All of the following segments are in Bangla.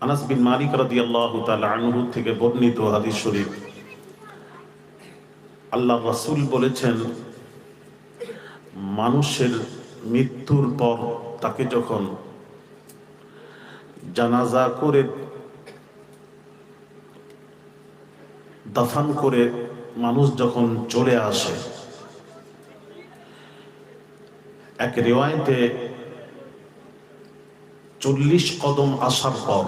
আনাস বিন মালিক রাদিয়াল্লাহু তাআলা আনহু থেকে বর্ণিত হাদিস শরীফ, আল্লাহ রাসূল বলেছেন, মানুষের মৃত্যুর পর তাকে যখন জানাজা করে দাফন করে মানুষ যখন চলে আসে, এক রিওয়ায়াতে 40 কদম আসার পর,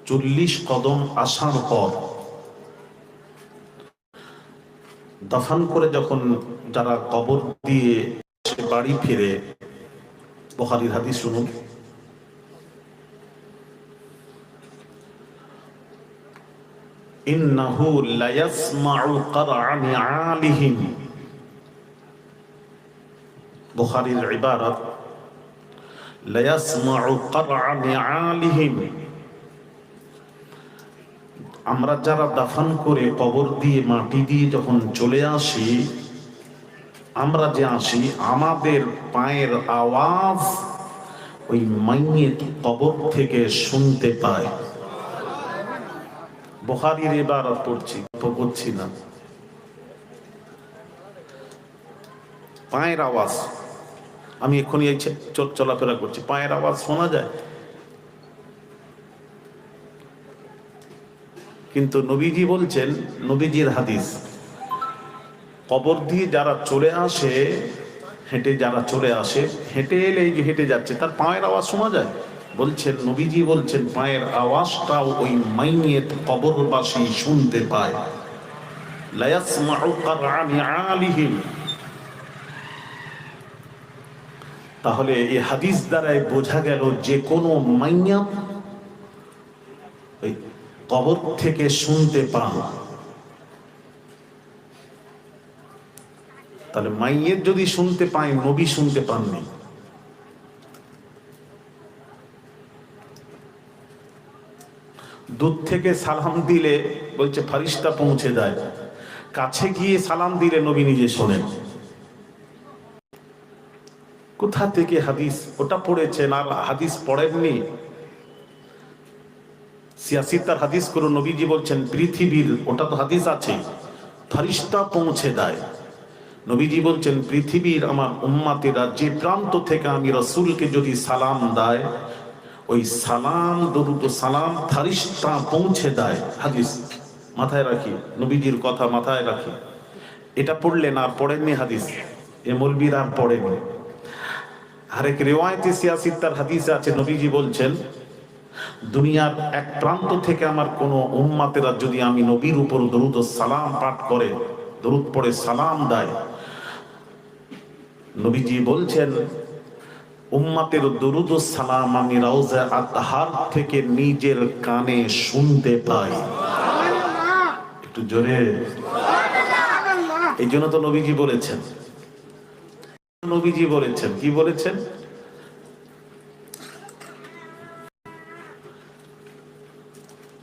40 কদম আসার পর দাফন করে যখন যারা কবর দিয়ে বাড়ি ফিরে, বুখারীর হাদিস শুনুন, ইন্নাহু লায়াসমাউ কারআ নিআলিহিম, বুখারীর ইবারত লায়াসমাউ কারআ নিআলিহিম, আমরা যারা দাফন করে কবর দিয়ে মাটি দিয়ে যখন চলে আসি, আমরা যে আসি, আমাদের পায়ের আওয়াজ ওই মাইয়িত কবর থেকে শুনতে পায়। বুখারীর ইবারত পড়ছি না, পায়ের আওয়াজ, আমি এক্ষুনি এই চলাফেরা করছি, পায়ের আওয়াজ শোনা যায়। কিন্তু নবীজি বলছেন, নবীজির হাদিস, কবর দিয়ে যারা চলে আসে, যারা চলে আসে, হেঁটে এলে এই যে হেঁটে যাচ্ছে, তার পায়ের আওয়াজ শোনা যায়। বলছেন, নবীজি বলছেন, পায়ের আওয়াজটাও ওই মাইয়িত কবরবাসী শুনতে পায়। লা ইয়াসমাউ কারআ নিআলিহিম। তাহলে এই হাদিস দ্বারাই বোঝা গেল যে কোনো মাইয়িত ওই কবর থেকে শুনতে পান। তাহলে মাইয়িত যদি শুনতে পায়, নবী শুনতে পাননি। দূর থেকে সালাম দিলে বলছে ফারিস্তা পৌঁছে যায়, কাছে গিয়ে সালাম দিলে নবী নিজে শোনেন। কোথা থেকে হাদিস? ওটা পড়েছেন আর হাদিস পড়েননি। সিয়াসিতার হাদিস করুন, নবীজি বলছেন পৃথিবীর, ওটা তো হাদিস আছে, ফারিস্তা পৌঁছে দেয়। নবীজি বলছেন পৃথিবীর আমার উম্মতেরা যে প্রান্ত থেকে আমি রাসূলকে যদি সালাম দেয়, ওই সালাম, দরুদ ও সালাম ফারিস্তা পৌঁছে দেয়। হাদিস মাথায় রাখি, নবীজির কথা মাথায় রাখি। এটা পড়লেন আর পড়েননি হাদিস, এ মৌলবীরা আর পড়েননি। আরেক রিওয়ায়াতে সিয়াসিতার হাদিসে আছে, নবীজি বলছেন দুনিয়ার এক প্রান্ত থেকে আমার কোন উম্মতেরা যদি আমি নবীর উপর দরুদ ও সালাম পাঠ করে, দরুদ পড়ে সালাম দেয়, নবীজি বলছেন উম্মতের দরুদ ও সালাম আমি রওজা আতহার থেকে নিজের কানে শুনতে পাই। একটু জোরে। এই জন্য তো নবীজি বলেছেন, কি বলেছেন?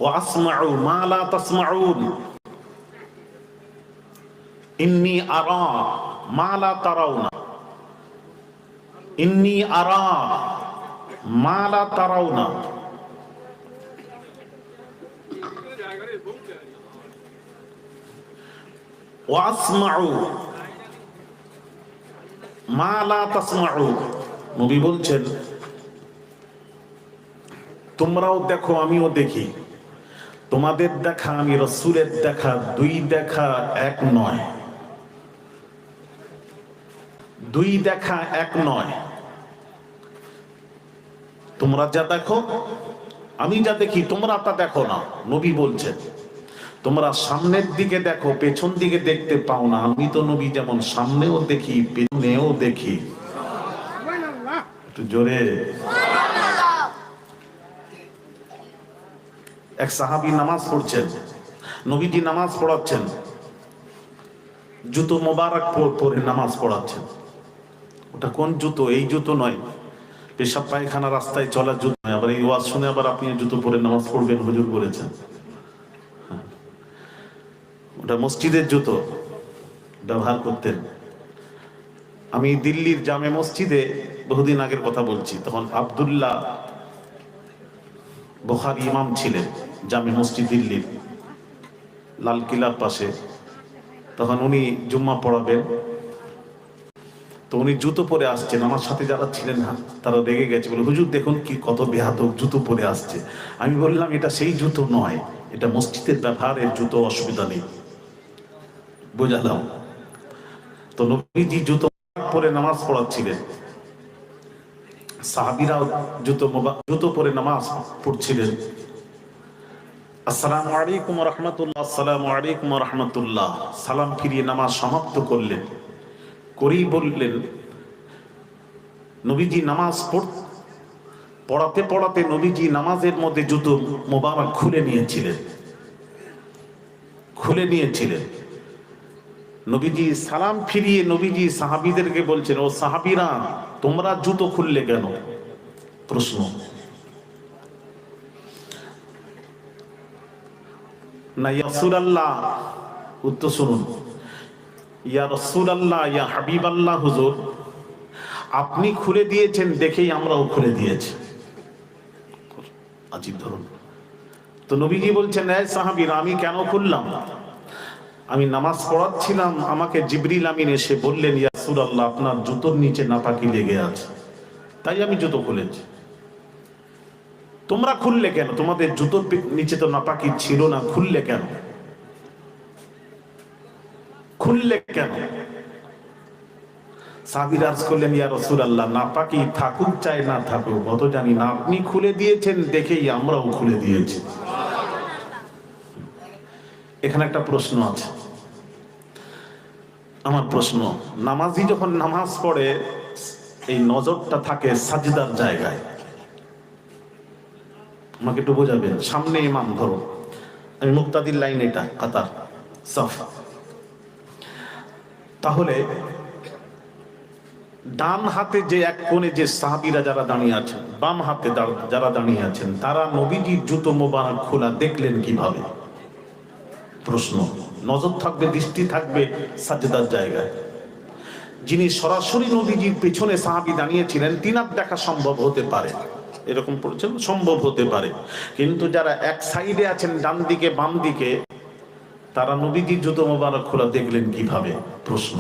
ওয়াসমাউ মা লা তাসমাউন, ইন্নী আরা মা লা তারাউনা, ইন্নী আরা মা লা তারাউনা। ওয়াসমাউ মা লা তাসমাউ, নবী বলছেন তোমরাও দেখো আমিও দেখি, তোমাদের দেখা আমি রাসূলের দেখা, দুই দেখা এক নয়, দুই দেখা এক নয়। তোমরা যা দেখো, আমি যা দেখি, তোমরা তা দেখো না। নবী বলছেন তোমরা সামনের দিকে দেখো, পেছন দিকে দেখতে পাও না। আমি তো নবী যেমন সামনেও দেখি, পেছনেও দেখি। একটু জোরে। এক সাহাবী নামাজ পড়ছেন, নবীজি নামাজ পড়াচ্ছেন, জুতো মোবারক পরে নামাজ পড়াচ্ছেন। ওটা কোন জুতো? এই জুতো নয়, পেশাব পায়খানা রাস্তায় চলার জুতো নয়। আবার এই ওয়াজ শুনে আবার আপনি জুতো পরে নামাজ পড়বেন, হুজুর বলেছেন। ওটা মসজিদের জুতো ব্যবহার করতেন। আমি দিল্লির জামে মসজিদে বহুদিন আগের কথা বলছি, তখন আব্দুল্লাহ বুখারী ইমাম ছিলেন জামে মসজিদ দিল্লির লাল কিলার পাশে। তখন উনি জুম্মা পড়াবেন, তো উনি জুতো পরে আসছেন। আমার সাথে যারা ছিলেন না তারা রেগে গেছে, বলে হুজুর দেখুন কি কত বেহাদব, জুতো পরে আসছে। আমি বললাম এটা সেই জুতো নয়, এটা মসজিদের ব্যাপার, এর জুতো অসুবিধা নেই, বোঝালাম। তো নবীজি জুতো পরে নামাজ পড়াচ্ছিলেন, সাহাবীরাও জুতো পরে নামাজ পড়ছিলেন। আসসালামু আলাইকুম ওয়া রাহমাতুল্লাহ, আসসালামু আলাইকুম ওয়া রাহমাতুল্লাহ, সালাম ফিরিয়ে নামাজ সমাপ্ত করলেন। করেই বললেন, নবীজি নামাজ পড়াতে পড়াতে নবীজি নামাজের মধ্যে জুতো মোবারক খুলে নিয়েছিলেন। নবীজি সালাম ফিরিয়ে নবীজি সাহাবীদেরকে বলছেন, ও সাহাবীরা তোমরা জুতো খুললে কেন? প্রশ্ন। না ইয়া রাসূলুল্লাহ, উত্তর শুনুন, ইয়া রাসূলুল্লাহ, ইয়া হাবিবাল্লাহ, হুজুর আপনি খুলে দিয়েছেন দেখেই আমরাও খুলে দিয়েছি। আজীব ধরুন। তো নবীজি বলছেন, এই সাহাবীরা আমি কেন খুললাম? আমি নামাজ পড়াচ্ছিলাম, আমাকে জিবরিল আমিন এসে বললেন, ইয়া রাসূলুল্লাহ আপনার জুতোর নিচে নাপাকি লেগে আছে, তাই আমি জুতো খুলেছি। তোমরা খুললে কেন? তোমাদের জুতোর নিচে তো নাপাকি ছিল না, খুললে কেন? সাহাবীরা আরজ করলেন, ইয়া রাসূলুল্লাহ নাপাকি থাকুক চাই না থাকুক অত জানি না, আপনি খুলে দিয়েছেন দেখেই আমরাও খুলে দিয়েছি। এখানে একটা প্রশ্ন আছে, আমার প্রশ্ন, নামাজি যখন নামাজ পড়ে এই নজরটা থাকে সাজদার জায়গায়, আমাকে একটু বোঝাবেন। সামনে ইমাম, ধরো আমি মুক্তাদির লাইন, এটা কাতার সাফ, তাহলে ডান হাতে যে এক কোণে যে সাহাবীরা যারা দাঁড়িয়ে আছেন, বাম হাতে যারা দাঁড়িয়ে আছেন, তারা নবীজির জুতো মোবারক খোলা দেখলেন কিভাবে? প্রশ্ন। নজর থাকবে, দৃষ্টি থাকবে সাজদার জায়গায়। যিনি সরাসরি নবীজির পেছনে সাহাবী দাঁড়িয়েছিলেন তিনার দেখা সম্ভব হতে পারে, এরকম পড়ছেন, সম্ভব হতে পারে। কিন্তু যারা এক সাইডে আছেন, ডান দিকে বাম দিকে, তারা নবীজির জুতো মোবারক খোলা দেখলেন কিভাবে? প্রশ্ন।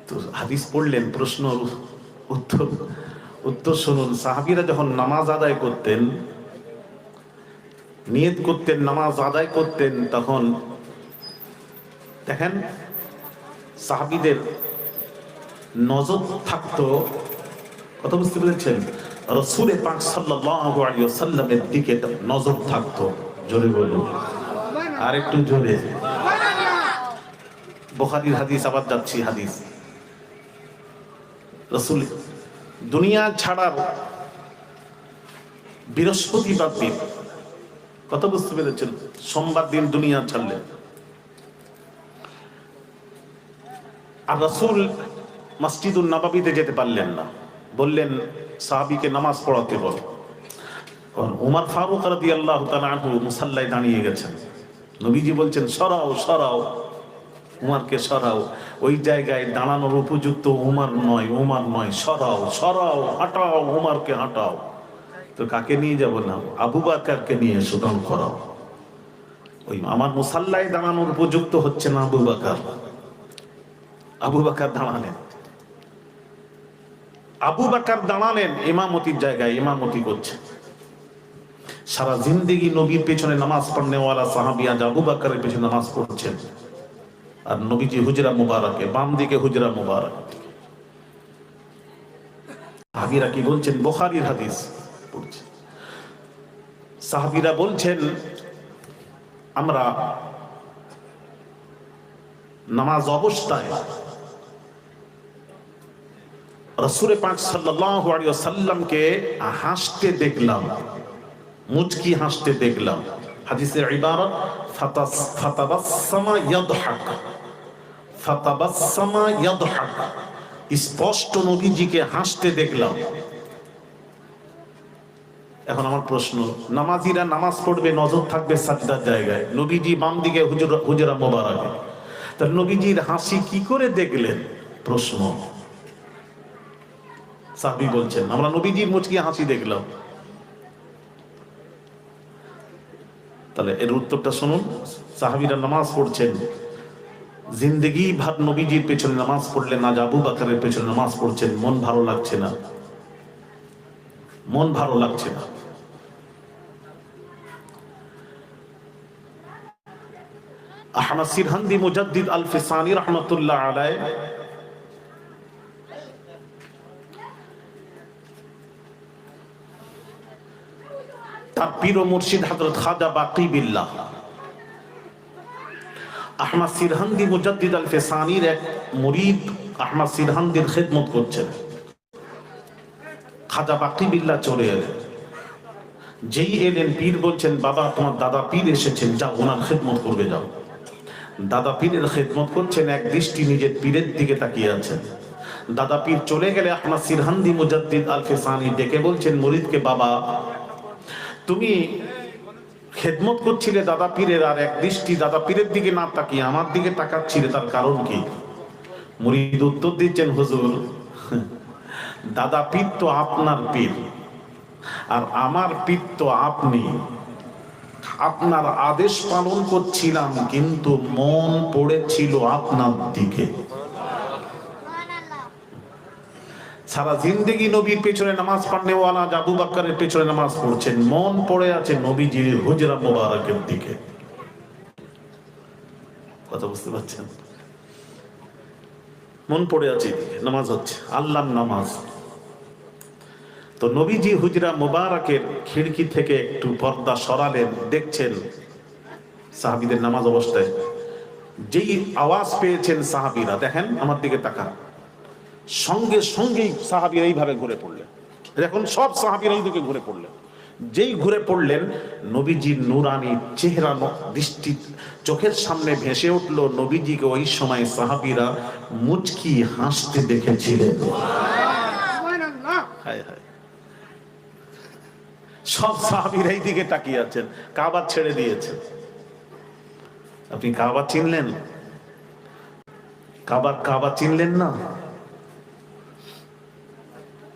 তো হাদিস পড়লেন, প্রশ্ন উত্তর শুনুন। সাহাবীরা যখন নামাজ আদায় করতেন, নিয়ত করতেন, নামাজ আদায় করতেন, তখন দেখেন সাহাবীদের নজর থাকতো, কথা বুঝতে পেরেছেন? রাসূল পাক সাল্লাল্লাহু আলাইহি ওয়াসাল্লামের দিকে নজর থাকতো। জোরে বলুন, আর একটু জোরে। বুখারীর হাদিস, আবার যাচ্ছি হাদিস। রাসূল দুনিয়া ছাড়ার বৃহস্পতিবার দিন, কথা বুঝতে পেরেছেন, সোমবার দিন দুনিয়া ছাড়লেন। আর রাসূল মসজিদুন নববীতে যেতে পারলেন না, বললেন সাহাবীকে নামাজ পড়াতে বল। ওমর ফারুক রাদিয়াল্লাহু তাআলা আনহু মুসাল্লায় দাঁড়িয়ে গেছেন, নবীজি বলছেন সরাও সরাও, উমারকে সরাও, ওই জায়গায় দাঁড়ানোর উপযুক্ত উমার নয়, সরাও সরাও, হাঁটাও, উমারকে হাঁটাও। তো কাকে নিয়ে যাব? না, আবু বকরকে নিয়ে সুদান করাও। ওই আমার মুসাল্লায় দাঁড়ানোর উপযুক্ত হচ্ছে না আবু বকর দাঁড়ালেন ইমামতির জায়গায়, ইমামতি করছে। সারা জিন্দেগি নবীর পেছনে নামাজ পড়নেওয়ালা সাহাবী আজ আবু বকরের পেছনে নামাজ পড়ছেন, আর নবীজি হুজরা মুবারকে, বাম দিকে হুজরা মুবারক। সাহাবীরা কি বলছেন? বুখারীর হাদিস পড়ছে। সাহাবীরা বলছেন, আমরা নামাজ অবস্থায় রাসূল পাক সাল্লাল্লাহু আলাইহি ওয়াসাল্লামকে হাসতে দেখলাম, মুচকি হাসতে দেখলাম। হাদিসের ইবারত ফাতাবাসসামা ইয়াদহাক, স্পষ্ট নবীজিকে হাসতে দেখলাম। এখন আমার প্রশ্ন, নামাজিরা নামাজ পড়বে, নজর থাকবে সাজদার জায়গায়, নবীজি বাম দিকে হুজরা মোবারকে, তার নবীজির হাসি কি করে দেখলেন? প্রশ্ন। সাহাবী বলছেন আমরা নবীজির মুচকি হাসি দেখলাম। তাহলে এর উত্তরটা শুনুন। সাহাবীরা নামাজ পড়ছেন, জিন্দগি ভার নবীজির পেছনে নামাজ পড়লেন, আজ আবু বকরের পেছনে নামাজ পড়ছেন, মন ভালো লাগছে না, মন ভালো লাগছে না। আহমদ সিরহান্দি মুজাদ্দিদ আল ফিসানি রহমতুল্লাহ আলাইহি তার পীর ও মুর্শিদ হযরত খাজা বাকি বিল্লাহ আহমদ সিরহান্দি মুজাদ্দিদ আল ফিসানির এক মুরিদ আহমদ সিরহান্দির খিদমত করছেন। খাজা বাকি বিল্লাহ চলে এলেন, যেই এলেন পীর বলছেন বাবা তোমার দাদা পীর এসেছেন, যাও ওনার খিদমত করবে যাও। দাদা পীরের খিদমত করছেন, এক দৃষ্টি নিজের পীরের দিকে তাকিয়ে আছেন। দাদা পীর চলে গেলে আহমদ সিরহান্দি মুজাদ্দিদ আল ফিসানি ডেকে বলছেন মুরিদকে, বাবা তুমি খেদমত করছিলে দাদা পীরের, আর এক দৃষ্টি দাদা পীরের দিকে না তাকিয়ে আমার দিকে তাকাচ্ছিলে, তার কারণ কি? মুরিদ উত্তর দিচ্ছেন, হুজুর দাদা পীর তো আপনার পীর, আর আমার পীর তো আপনি। আপনার আদেশ পালন করছিলাম কিন্তু মন পড়েছিল আপনার দিকে। সারা জিন্দেগি নবীর পেছনে নামাজ পড়নেওয়ালা আবু বকরের পেছনে নামাজ পড়ছেন, মন পড়ে আছে নবীজির হুজরা মোবারকের দিকে। কথা বুঝতে পারছেন? মন পড়ে আছে এদিকে, নামাজ হচ্ছে, আল্লাহর নামাজ। তো নবীজি হুজরা মোবারকের খিড়কি থেকে একটু পর্দা সরালেন, দেখছেন সাহাবীদের নামাজ অবস্থায়। যেই আওয়াজ পেয়েছেন সাহাবীরা, দেখেন আমার দিকে তাকান, সঙ্গে সঙ্গেই সাহাবীরা এইভাবে ঘুরে পড়লেন। এখন সব সাহাবীরা এইদিকে ঘুরে পড়লেন। যেই ঘুরে পড়লেন নবীজির নূরানি চেহারা দৃষ্টি চোখের সামনে ভেসে উঠল। নবীজিকে ওই সময় সাহাবীরা মুচকি হাসতে দেখেছিলেন। হায় হায়, সব সাহাবীরা এই দিকে তাকিয়ে আছেন, কাবা ছেড়ে দিয়েছেন। আপনি কাবা চিনলেন? কাবা চিনলেন না?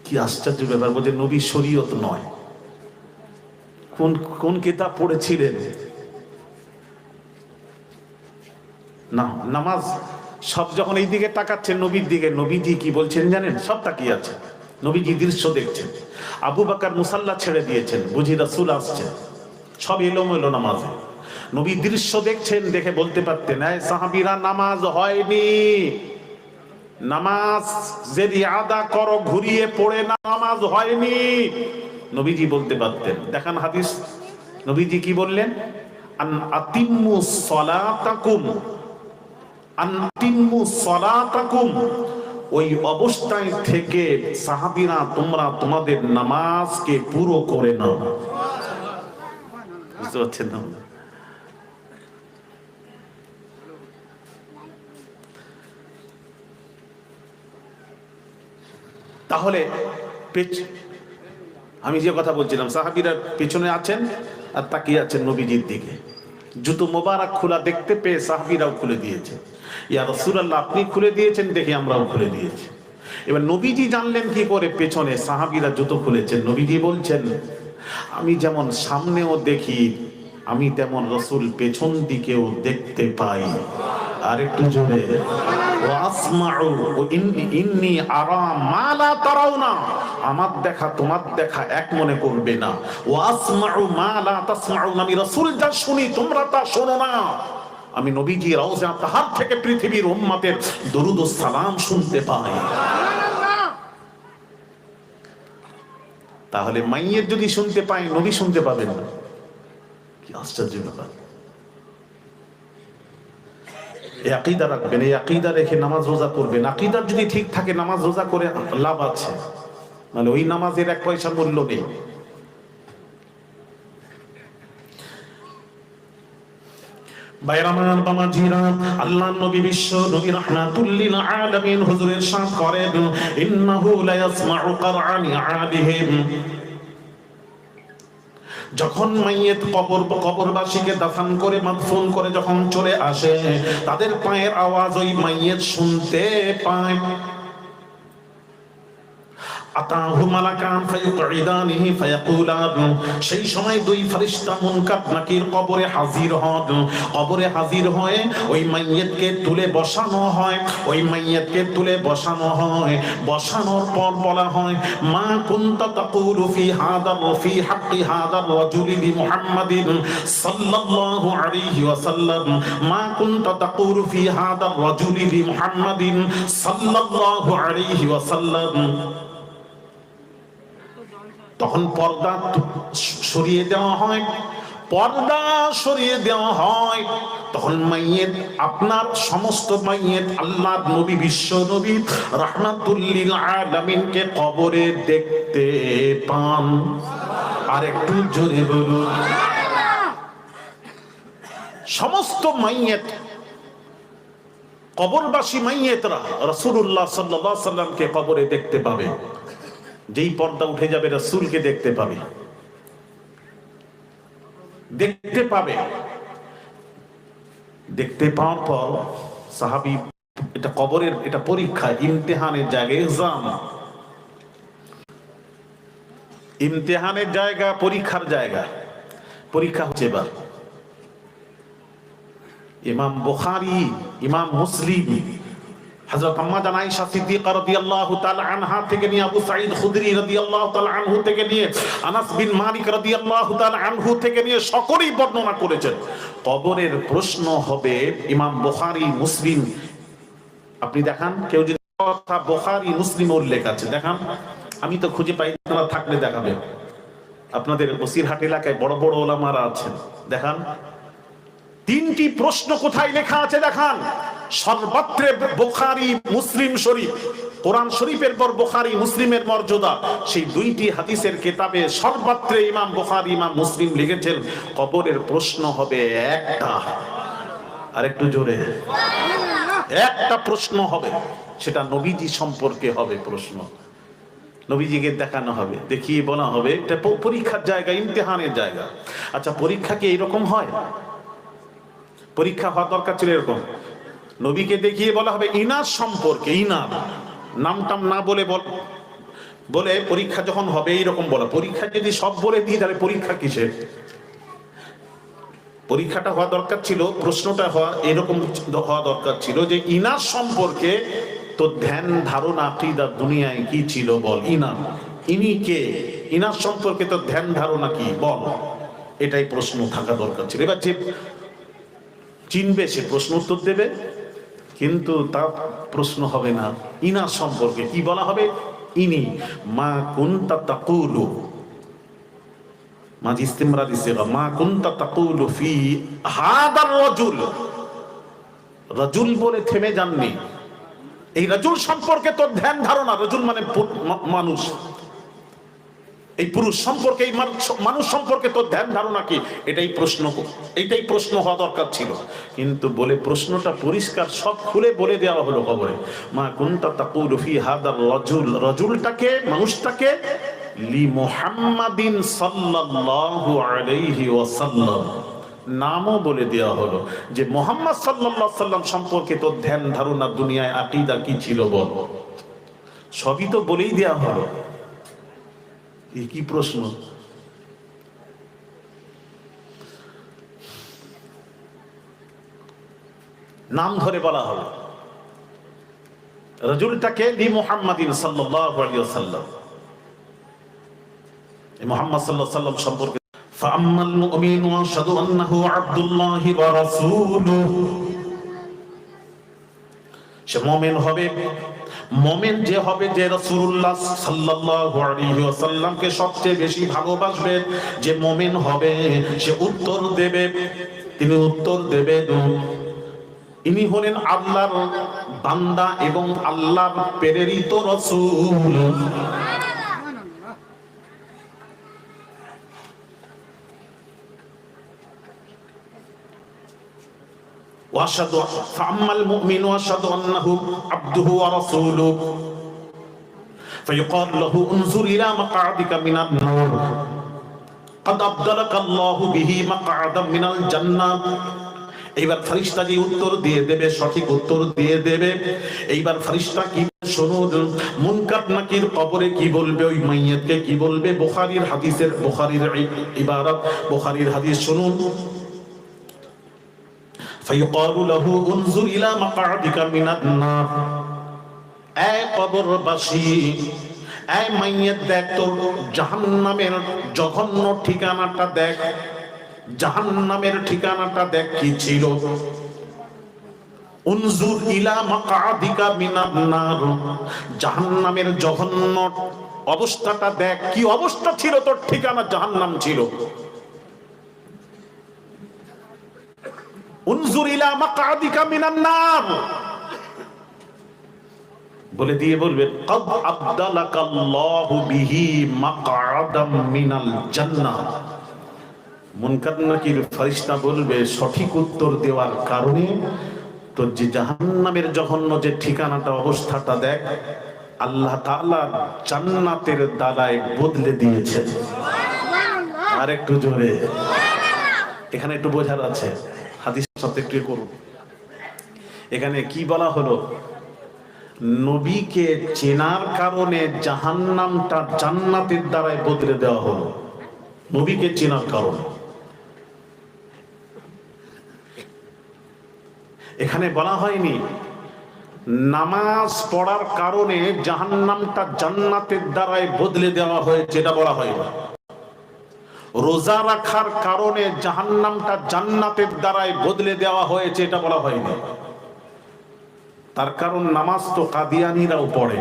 কি আশ্চর্য ব্যাপার! বলছে নবী শরীয়ত নয়। কোন কিতাব পড়েছিলেন? না, নামাজ। সব যখন এই দিকে তাকাচ্ছেন নবীর দিকে, নবীজি কি বলছেন জানেন? সব তাকিয়ে আছে, নবীজি দৃশ্য দেখছেন। আবু বকর মুসাল্লা ছেড়ে দিয়েছেন, বুঝি রাসূল আসছেন, সব এলোমেলো নামাজে। নবী দৃশ্য দেখছেন, দেখে বলতে পারতেন এই সাহাবীরা নামাজ হয়নি, নামাজ যদি আদা করো ঘুরিয়ে পড়ে না, নামাজ হয়নি। নবীজি বলতে পারতেন। দেখান হাদিস, নবীজি কি বললেন? আন আতিম্মু সালাতাকুম, আন আতিম্মু সালাতাকুম। ওই অবস্থায় থেকে সাহাবীরা তোমরা তোমাদের নামাজকে পুরো করে নাও। বুঝতে পারছেন না? তাহলে আমি যে কথা বলছিলাম, সাহাবীরা পেছনে আছেন আর তাকিয়ে আছেন নবীজির দিকে। জুতো মোবারক খোলা দেখতে পেয়ে সাহাবীরাও খুলে দিয়েছে। ইয়া রাসূলুল্লাহ আপনি খুলে দিয়েছেন দেখে আমরাও খুলে দিয়েছি। এবার নবীজি জানলেন কি করে? পেছনে সাহাবীরা জুতো খুলেছেন। নবীজি বলছেন আমি যেমন সামনেও দেখি, আমি তেমন রাসূল পেছন দিকেও দেখতে পাই। আর একটু জোরে, ওয়া আসমাউ ইন্নী আরা মা লা তারাউনা। আমার দেখা তোমার দেখা এক মনে করবে না। ওয়া আসমাউ মা লা তাসমাউন। আমি রাসূল যা শুনি তোমরা তা শোনো না। আমি নবীজি রওজা তাহার থেকে পৃথিবীর উম্মতের দরুদ ও সালাম শুনতে পাই। তাহলে মাইয়ের যদি শুনতে পাই, নবী শুনতে পাবেন না? কি আশ্চর্য ব্যাপার! এই আকীদা রাখবেন, এই আকীদা রেখে নামাজ রোজা করবেন। আকীদা যদি ঠিক থাকে নামাজ রোজা করে লাভ আছে, মানে ওই নামাজের এক পয়সা মূল্য নেই। বাইরামান বামাজিরা, আল্লাহর নবী বিশ্ব নবী রাহমাতুল লিল আলামিন হুজুরের সাথ করেন ইন্নাহু লা ইয়াসমাউ কুরআনি আলিহিম। যখন মাইয়েত কবরবাসীকে দাফন করে মাদফুন করে যখন চলে আসে, তাদের পায়ের আওয়াজ ওই মাইয়েত শুনতে পায়। আতাহু মালাকান ফায়ুকঈদানিহি ফায়াকুলান, সেই সময় দুই ফেরেশতা মুনকার নাকির কবরে হাজির হন। কবরে হাজির হয়ে ওই মাইয়িতকে তুলে বসানো হয়। ওই মাইয়িতকে তুলে বসানো হয়। বসানোর পর বলা হয়, মা কুনতা তাকুলু ফি হাক্কি হাদার রাজুলি বিমুহাম্মাদিন সাল্লাল্লাহু আলাইহি ওয়াসাল্লাম, মা কুনতা তাকুলু ফি হাদার রাজুলি বিমুহাম্মাদিন সাল্লাল্লাহু আলাইহি ওয়াসাল্লাম। তখন পর্দা সরিয়ে দেওয়া হয়। পর্দা সরিয়ে দেওয়া হয়, তখন মাইয়েত, আপনার সমস্ত মাইয়েত আল্লাহর নবী, বিশ্ব নবী রাহমাতুল লিল আলামিনকে কবরে দেখতে পান। আর একটু জোরে বলুন। সমস্ত মাইয়েত, কবরবাসী মাইয়েতরা রাসূলুল্লাহ সাল্লাল্লাহু আলাইহি সাল্লামকে কবরে দেখতে পাবে। যেই পর্দা উঠে যাবে রাসূলকে দেখতে পাবে, দেখতে পাবে। দেখতে পাওয়ার পর সাহাবী, এটা কবরের, এটা পরীক্ষা, ইমতিহানের জায়গা, এক্সাম, ইমতিহানের জায়গা, পরীক্ষার জায়গা। পরীক্ষা হচ্ছে এবার ইমাম বুখারী, ইমাম মুসলিম, হযরত আম্মা জান আয়েশা সিদ্দিকা রাদিয়াল্লাহু তাআলা আনহা থেকে নিয়ে, আবু সাঈদ খুদরি রাদিয়াল্লাহু তাআলা আনহু থেকে নিয়ে, আনাস বিন মালিক রাদিয়াল্লাহু তাআলা আনহু থেকে নিয়ে সকলেই বর্ণনা করেছেন। কবরের প্রশ্ন হবে, ইমাম বুখারী, মুসলিম, আপনি দেখান, কেউ যদি কথা বুখারী মুসলিম উল্লেখ আছে দেখান, আমি তো খুঁজে পাই না, থাকলে দেখাবেন। আপনাদের বসিরহাট এলাকায় বড় বড় ওলামারা আছেন, দেখান তিনটি প্রশ্ন কোথায় লেখা আছে দেখান। সর্বত্রে বুখারী মুসলিম শরীফ, কোরআন শরীফের পর বুখারী মুসলিমের মর্যাদা, সেই দুইটি হাদিসের কিতাবে সর্বত্রে ইমাম বুখারী, ইমাম মুসলিম লিখেছেন কবরের প্রশ্ন হবে একটা। আর একটু জোরে, একটা প্রশ্ন হবে, সেটা নবীজি সম্পর্কে হবে প্রশ্ন। নবীজিকে দেখানো হবে, দেখিয়ে বলা হবে, এটা পরীক্ষার জায়গা, ইমতিহানের জায়গা। আচ্ছা, পরীক্ষা কি এরকম হয়? পরীক্ষা হওয়া দরকার ছিল এরকম, নবীকে দেখিয়ে বলা হবে ইনার সম্পর্কে, ইনার নামটাম না বলে বলে পরীক্ষা যখন হবে এইরকম বলা। পরীক্ষা যদি সব বলে দিই তাহলে পরীক্ষা কিসের? পরীক্ষাটা হওয়া দরকার ছিল, প্রশ্নটা হওয়া এরকম হওয়া দরকার ছিল যে ইনার সম্পর্কে তো ধ্যান ধারণা, আকীদা দুনিয়ায় কি ছিল বল, ইনার, ইনি কে, ইনার সম্পর্কে তো ধ্যান ধারণা কি বল, এটাই প্রশ্ন থাকা দরকার ছিল। এবার যে চিনবে সে প্রশ্ন উত্তর দেবে, কিন্তু তার প্রশ্ন হবে না ইনার সম্পর্কে কি বলা হবে, ইনি মা কুনতা তাকুলু, মা ইস্তিমরা দিছে, মা কুনতা তাকুলু ফি হাদার রাজুল, রাজুল বলে থেমে যাননি, এই রাজুল সম্পর্কে তো ধ্যান ধারণা, রাজুল মানে মানুষ, এই পুরুষ সম্পর্কে, এই মানুষ সম্পর্কে তো ধ্যান ধারণা কি, এটাই প্রশ্ন, এইটাই প্রশ্ন হওয়া দরকার ছিল। কিন্তু বলে প্রশ্নটা পরিষ্কার সব খুলে বলে দেওয়া হলো কবরে, মা কুনতা তাকুলু ফি হাদার রাজুল, রাজুলটাকে, মানুষটাকে, লি মুহাম্মাদিন সাল্লাল্লাহু আলাইহি ওয়াসাল্লাম, নামও বলে দেওয়া হলো যে মুহাম্মদ সাল্লাল্লাহু আলাইহি ওয়াসাল্লাম সম্পর্কে তো ধ্যান ধারণা, দুনিয়ায় আকীদা কি ছিল বল, সবই তো বলেই দেওয়া হলো। কি প্রশ্ন? নাম ধরে বলা হবে, রাজুলটাকে লি মুহাম্মাদিন সাল্লাল্লাহু আলাইহি ওয়াসাল্লাম, এই মুহাম্মদ সাল্লাল্লাহু আলাইহি ওয়াসাল্লাম সম্পর্কে। ফাআম্মাল মুমিনু আশহাদু আন্নাহু আবদুল্লাহি ওয়া রাসূলুহু, সে মুমিন হবে, মুমিন যে হবে, যে রাসূলুল্লাহ সাল্লাল্লাহু আলাইহি ওয়াসাল্লামকে সবচেয়ে বেশি ভালোবাসবে, যে মুমিন হবে সে উত্তর দেবে, তিনি উত্তর দেবেন ইনি হলেন আল্লাহর বান্দা এবং আল্লাহর প্রেরিত রাসূল। ওয়াশহাদু ফাআম্মাল মুমিনু ওয়াশহাদু আন্নাহু আবদুহু ওয়া রাসূলুহু ফায়ুকাল লাহু উনজুর ইলা মাকআদিকা মিনান নূর قد أبدلك الله به مقعدا من الجنة। এইবার ফেরেশতা যে উত্তর দিয়ে দেবে, সঠিক উত্তর দিয়ে দেবে। এইবার ফেরেশতা কি শুনুন, মুনকার নাকির কবরে কি বলবে, ওই মাইয়াতকে কি বলবে? বুখারীর হাদিসের, বুখারীর ইবারত, বুখারীর হাদিস শুনুন। ফায়ুকালু লাহু উনজুর ইলা মাকআদিকা মিনান নার। এ কবরবাসী, এ মাইয়াত, দেখ তোর জাহান্নামের জঘন্য ঠিকানাটা দেখ, জাহান্নামের ঠিকানাটা দেখ কি ছিল। উনজুর ইলা মাকআদিকা মিনান নার, জাহান্নামের জঘন্য অবস্থাটা দেখ, কি অবস্থা ছিল, তোর ঠিকানা জাহান্নাম ছিল। উনজুর ইলা মাকআদিকা মিনান নার বলে দিয়ে বলবেন, ক্বাদ আবদালাকাল্লাহু বিহি মাকআদাম মিনাল জান্নাহ। মুনকার নাকির ফেরেশতা বলবে, সঠিক উত্তর দেওয়ার কারণে তোর যে জাহান্নামের জঘন্য যে ঠিকানাটা, অবস্থাটা দেখ, আল্লাহ তাআলা জান্নাতের দালায় বদলে দিয়েছেন। আর একটু জোরে, এখানে একটু বোঝার আছে, হাদিস সাথে একটু করুন। এখানে কি বলা হলো? নবীকে চেনার কারণে জাহান্নামটা জান্নাতের দ্বারায় বদলে দেওয়া হলো, নবীকে চেনার কারণে। এখানে বলা হয়নি নামাজ পড়ার কারণে জাহান্নামটা জান্নাতের দ্বারায় বদলে দেওয়া হয়েছে, এটা বলা হয়নি। রোজা রাখার কারণে জাহান্নামটা জান্নাতের দ্বারায় বদলে দেওয়া হয়েছে, এটা বলা হয়নি। তার কারণ নামাজ তো কাদিয়ানীরাও পড়ে,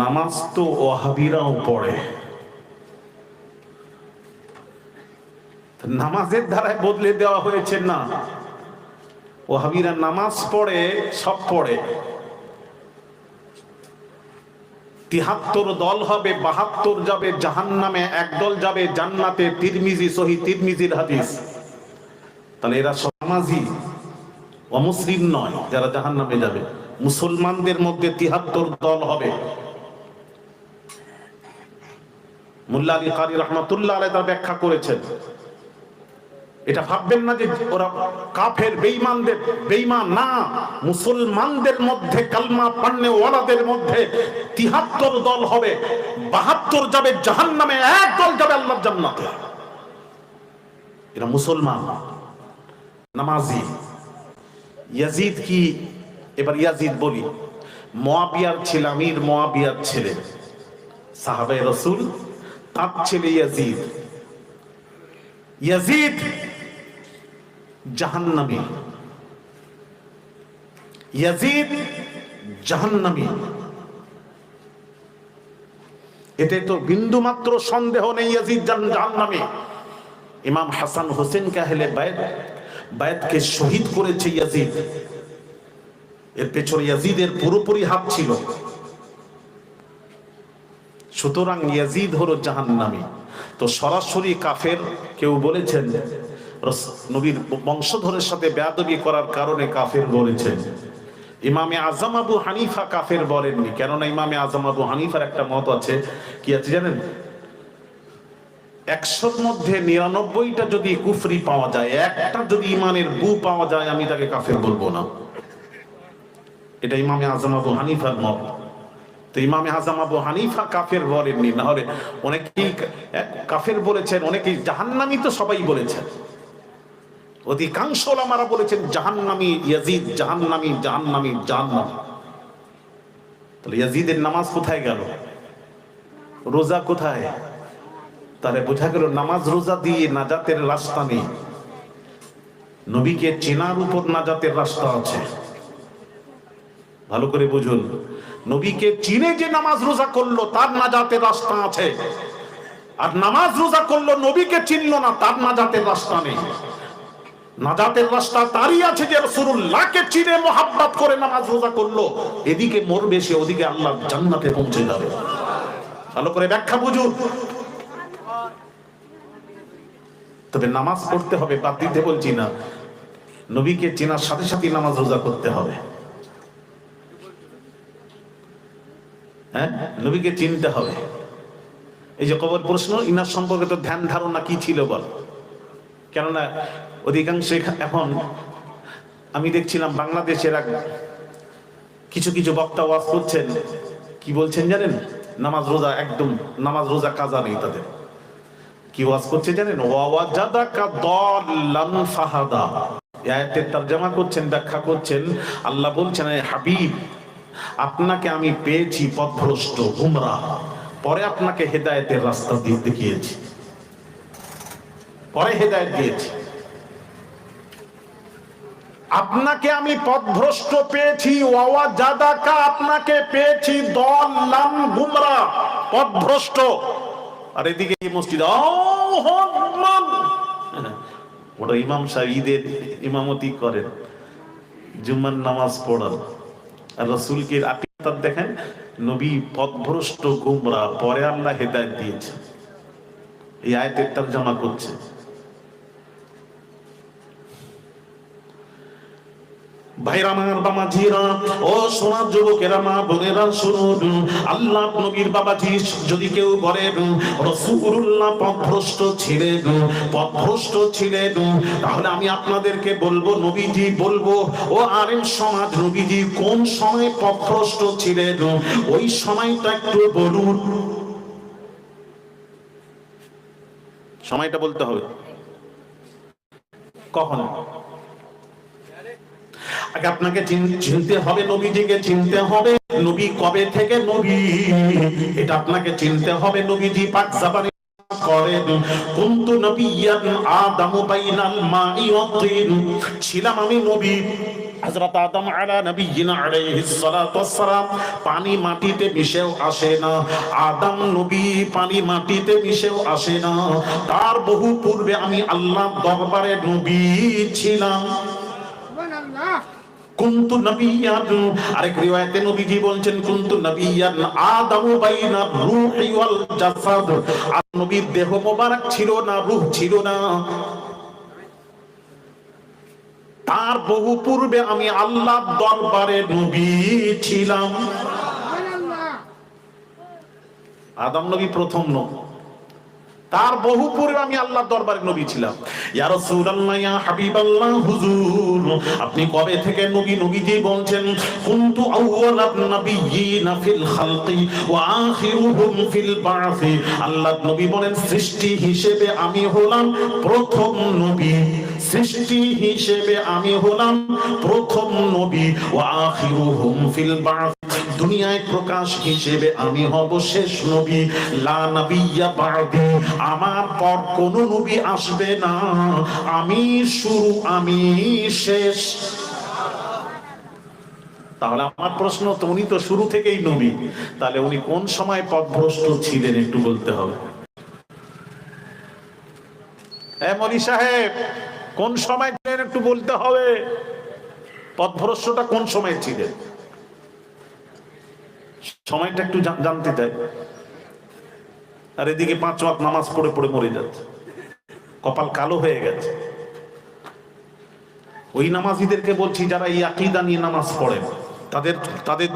নামাজ তো ওয়াহাবিরাও পড়ে, নামাজের দ্বারায় বদলে দেওয়া হয়েছে না। ওয়াহাবিরা নামাজ পড়ে, সব পড়ে। ৭৩ দল হবে, ৭২ যাবে জাহান্নামে, একদল যাবে জান্নাতে। তিরমিজি, সহিহ তিরমিজির হাদিস। তাহলে এরা নামাজি, অমুসলিম নয় যারা জাহান্নামে যাবে। মুসলমানদের মধ্যে ৭৩ দল হবে। মুল্লা আলী কারি রহমাতুল্লাহ আলাইহি তার ব্যাখ্যা করেছেন। এটা ভাববেন না যে ওরা কাফের, বেঈমানদের, বেঈমান না, মুসলমানদের মধ্যে কালমা পড়নে ওয়ালাদের মধ্যে ৭৩ দল হবে। ৭২ যাবে জাহান্নামে, এক দল যাবে আল্লাহর জান্নাতে। এরা মুসলমান, নামাজি। ইয়াজিদ কি? এবার ইয়াজিদ বলি, মুআবিয়ার ছেলে, আমির মুআবিয়ার ছেলে, সাহাবায়ে রাসূল, তার ছেলে ইয়াজিদ। ইয়াজিদ জাহান্নামী, ইয়াজিদ জাহান্নামী, এতে তো বিন্দু মাত্র সন্দেহ নেই ইয়াজিদ জাহান্নামী। ইমাম হাসান হোসেনকে আহলে বায়াতকে শহীদ করেছে ইয়াজিদ, এর পেছনে ইয়াজিদের পুরোপুরি হাত ছিল। সুতরাং ইয়াজিদ হলো জাহান্নামী। তো সরাসরি কাফের কেউ বলেছেন, নবীর বংশধরের সাথে বেয়াদবি করার কারণে কাফের বলেছেন। ইমামে আজম আবু হানিফা কাফের বলেননি, কেননা ইমামে আজম আবু হানিফার একটা মত আছে, কি আছে জানেন? ১০০-র মধ্যে ৯৯টা যদি কুফরি পাওয়া যায়, একটা যদি ইমানের বু পাওয়া যায়, আমি তাকে কাফের বলবো না। এটা ইমামে আজম আবু হানিফার মত। তো ইমামে আজম আবু হানিফা কাফের বলেননি, না হলে অনেকেই কাফের বলেছেন, অনেকেই জাহান্নামী তো সবাই বলেছেন। অধিকাংশ ওলামারা বলেছেন জাহান্নামী ইয়াজিদ, জাহান্নামী, জাহান্নামী, জাহান্নাম। তাহলে ইয়াজিদের নামাজ কোথায় গেল? রোজা কোথায়? তাহলে বোঝা গেল নামাজ রোজা দিয়ে নাজাতের রাস্তা নেই। নবীকে চেনার উপর নাজাতের রাস্তা আছে। ভালো করে বুঝুন, নবীকে চিনে যে নামাজ রোজা করলো তার নাজাতের রাস্তা আছে, আর নামাজ রোজা করলো নবীকে চিনলো না, তার নাজাতের রাস্তা নেই। নাজাতের রাস্তা তারই আছে যে রাসূলুল্লাহকে চিনে মোহাব্বত করে নামাজ রোজা করলো, এদিকে মরবে সে, ওদিকে আল্লাহ জান্নাতে পৌঁছে যাবে। ভালো করে ব্যাখ্যা বুঝুন। তবে নামাজ পড়তে হবে, বাদ দিতে বলছি না। নবীকে চেনার সাথে সাথে নামাজ রোজা করতে হবে। হ্যাঁ, নবীকে চিনতে হবে। এই যে কবর প্রশ্ন, ইনার সম্পর্কে তো ধ্যান ধারণা কি ছিল বল? কেননা অধিকাংশ এখন আমি দেখছিলাম বাংলাদেশের কিছু কিছু বক্তা ওয়াজ করছেন, কি বলছেন জানেন? নামাজ রোজা একদম, নামাজ রোজা কাজা নেই তাদের। কি ওয়াজ করছে জানেন? ওয়াজাদাকা দাল্লান ফাহাদা। এই আয়াতের তরজমা করছেন, ব্যাখ্যা করছেন, আল্লাহ বলছেন, হে হাবিব, আপনাকে আমি পেয়েছি পথভ্রষ্ট, গুমরাহ, পরে আপনাকে হেদায়েতের রাস্তা দিয়ে দেখিয়েছি, পরে হেদায়েত দিয়েছি। আপনাকে আমি পথভ্রষ্ট পেয়েছি, ওয়াজাদাকা, আপনাকে পেয়েছি দাল্লান, গুমরাহ, পথভ্রষ্ট। আর এদিকে এই মসজিদ ওটা ইমাম সাহেব ঈদের ইমামতি করেন, জুম্মার নামাজ পড়ান, আর রাসূলকে আকিদাত দেখেন, নবী পথভ্রষ্ট, গুমরাহ, পরে আল্লাহ হেদায়েত দিয়েছে। এই আয়াতের তরজমা করছে। ভাইরা আমার, বাবাজিরা, ও সোনার যুবকেরা, মা বোনেরা, শুনুন, আল্লাহ নবীর বাবাজি যদি কেউ বলেন রাসূলুল্লাহ পথভ্রষ্ট ছিলেন, পথভ্রষ্ট ছিলেন, তাহলে আমি আপনাদেরকে বলবো, নবীজি বলবো, ও আলেম সমাজ, নবীজি কোন সময় পথভ্রষ্ট ছিলেন ওই সময়টা একটু বলুন। সময়টা বলতে হবে কখন? আগে আপনাকে চিনতে হবে, নবীজিকে চিনতে হবে। নবী কবে থেকে নবী এটা আপনাকে চিনতে হবে। নবীজি পাক জাবানে করেন, কুনতু নবিয়্যান আদামু বাইনাল মাই ওয়াত তিন, ছিলাম আমি নবী, হযরত আদম আলা নবিয়্যিনা আলাইহিস সালাতু ওয়াস সালাম পানি মাটিতে মিশেও আসে না। আদম নবী পানি মাটিতে মিশেও আসে না, তার বহু পূর্বে আমি আল্লাহর দরবারে নবী ছিলাম। কুনতু নবিয়্যান, আরেক রিওয়ায়াতে নবীজি বলছেন কুনতু নবিয়্যান আদামু বাইনা রূহি ওয়াল জাসাদ, আর নবীর দেহ মোবারক ছিল না, রূহ ছিল না, তার বহু পূর্বে আমি আল্লাহর দরবারে নবী ছিলাম। আদম নবী প্রথম নবী, তার বহু পূর্বে আমি আল্লাহর দরবারে নবী ছিলাম। ইয়া রাসূলুল্লাহ, ইয়া হাবিবাল্লাহ, হুজুর আপনি কবে থেকে নবী? নবীজি বলছেন কুনতু আউওয়ালান নাবিয়্যিনা ফিল খালকি ওয়া আখিরুহুম ফিল বা'সি। আল্লাহর নবী বলেন সৃষ্টি হিসেবে আমি হলাম প্রথম নবী, সৃষ্টি হিসেবে আমি হলাম প্রথম নবী, ওয়া আখিরুহুম ফিল বা'স, দুনিয়ায় প্রকাশ হিসেবে আমি হব শেষ নবী। লা নাবিয়্যা বা'দি, আমার পর কোন নবী আসবে না, আমি শুরু, আমি শেষ। তাহলে আমার প্রশ্ন, তো উনি তো শুরু থেকেই নবী, তাহলে উনি কোন সময় পথভ্রষ্ট ছিলেন একটু বলতে হবে। মনি সাহেব, কোন সময় ছিলেন একটু বলতে হবে। পথভ্রষ্টটা কোন সময় ছিলেন, সময়টা একটু জানতে চাই। আর এদিকে 5 ওয়াক্ত নামাজ পড়ে পড়ে মরে যাচ্ছে, কপাল কালো হয়ে গেছে। ওই নামাজীদেরকে বলছি যারা এই আকীদা নিয়ে নামাজ পড়েন, তাদের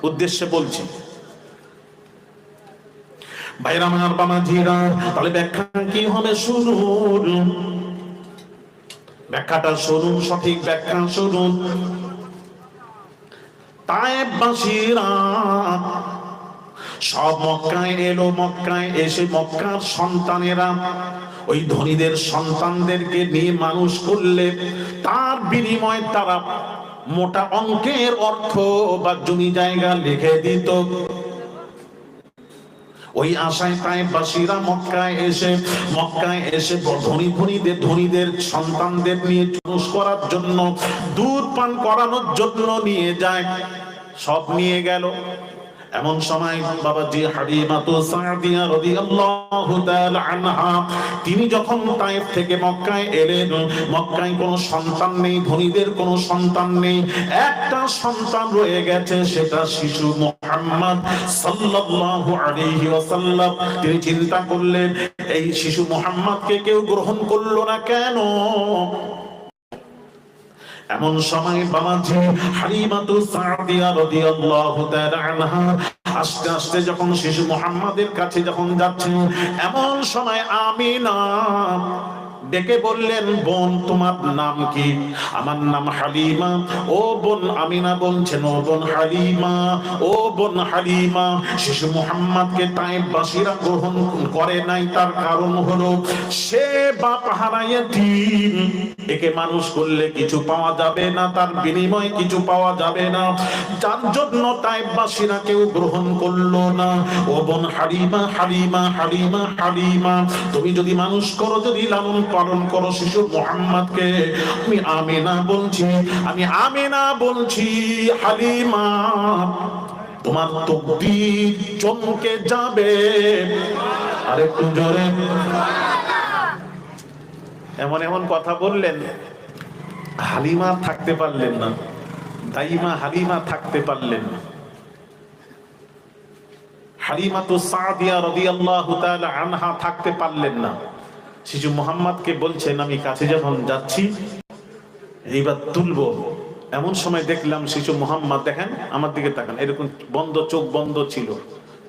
উদ্দেশ্যে বলছি, ভাইরা আমার, বাবাজিরা, তাহলে ব্যাখ্যা কি হবে শুনুন, ব্যাখ্যাটা শুনুন, সঠিক ব্যাখ্যা শুনুন। তায়েববাসীরা সব মক্কায় এলো, মক্কায় এসে মক্কার সন্তানেরা ওই ধনীদের সন্তানদেরকে নিয়ে মানুষ করলে তার বিনিময়ে তারা মোটা অঙ্কের অর্থ বা জমি জায়গা লিখে দিত। ওই আশায় তায়েববাসীরা মক্কায় এসে ধনীদের সন্তানদের নিয়ে চুষ করার জন্য, দুধ পান করানোর জন্য নিয়ে যায়। সব নিয়ে গেল। এমন সময় বাবাজি হালিমাতু সাদিয়া রাদিয়াল্লাহু তাআলা আনহা, তিনি যখন তায়েফ থেকে মক্কায় এলেন, মক্কায় কোনো সন্তান নেই, ধনীদের কোনো সন্তান নেই, একটা সন্তান রয়ে গেছে, সেটা শিশু মুহাম্মদ সাল্লাল্লাহু আলাইহি ওয়াসাল্লাম। তিনি চিন্তা করলেন, এই শিশু মুহাম্মদকে কেউ গ্রহণ করলো না কেন? এমন সময় বাবাজি হালিমাতু সাদিয়া রাদিয়াল্লাহু তাআলা আনহা আস্তে আস্তে যখন শিশু মুহাম্মাদের কাছে যখন যাচ্ছে, এমন সময় আমিনা ডেকে বললেন, বোন তোমার নাম কি? আমার নাম হালিমা। ও বোন আমিনা বলছেন, ও বোন হালিমা, ও বোন হালিমা। শিশু মুহাম্মাদকে তায়েফবাসীরা গ্রহণ করে নাই, তার কারণ হলো সে বাপ হারায় এতিম। একে মানুষ করলে কিছু পাওয়া যাবে না, তার বিনিময়ে কিছু পাওয়া যাবে না, যার জন্য তায়েফবাসীরা কেউ গ্রহণ করলো না। ও বোন হালিমা, হালিমা, হালিমা, হালিমা, তুমি যদি মানুষ করো, যদি লালন পালন করো শিশু মুহাম্মাদকে, আমি আমিনা বলছি, আমি আমিনা বলছি, হালিমা তোমার তকদীর চমকে যাবে। আরেকটু জোরে। এমন এমন কথা বললেন, হালিমা থাকতে পারলেন না, দাইমা হালিমা থাকতে পারলেন না। হালিমাতু সাদিয়া রাদিয়াল্লাহু তাআলা আনহা থাকতে পারলেন না। শিশু মুহাম্মাদকে বলছেন, আমি কাছে যখন যাচ্ছি এইবার তুলবো, এমন সময় দেখলাম শিশু মুহাম্মদ, দেখেন আমার দিকে তাকান, এরকম বন্ধ চোখ বন্ধ ছিল,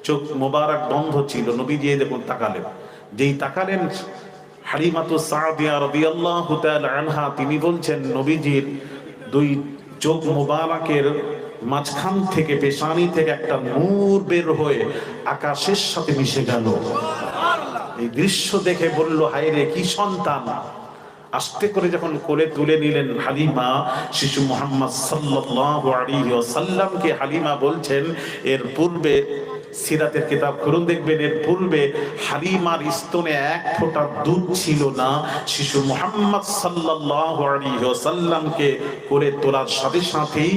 চোখ মোবারক বন্ধ ছিল। নবীজি দেখুন তাকালেন, যেই তাকালেন হালিমাতু সাদিয়া রাদিয়াল্লাহু তাআলা আনহা তিনি বলছেন, নবীজির দুই চোখ মোবারকের মাঝখান থেকে, পেশানি থেকে একটা নূর বের হয়ে আকাশের সাথে মিশে গেল। এই দৃশ্য দেখে বলল, হায় রে কি সন্তান। আস্তে করে যখন কোলে তুলে নিলেন হালিমা, শিশু মুহাম্মদ সাল্লাল্লাহু আলাইহি ওয়াসাল্লামকে হালিমা বলছেন, এর পূর্বে সিরাতের কিতাব খুলুন, দেখবেন এর পূর্বে হালিমার স্তনে এক ফোঁটা দুধ ছিল না। শিশু মুহাম্মদ সাল্লাল্লাহু আলাইহি ওয়াসাল্লামকে কোলে তোলার সাথে সাথেই,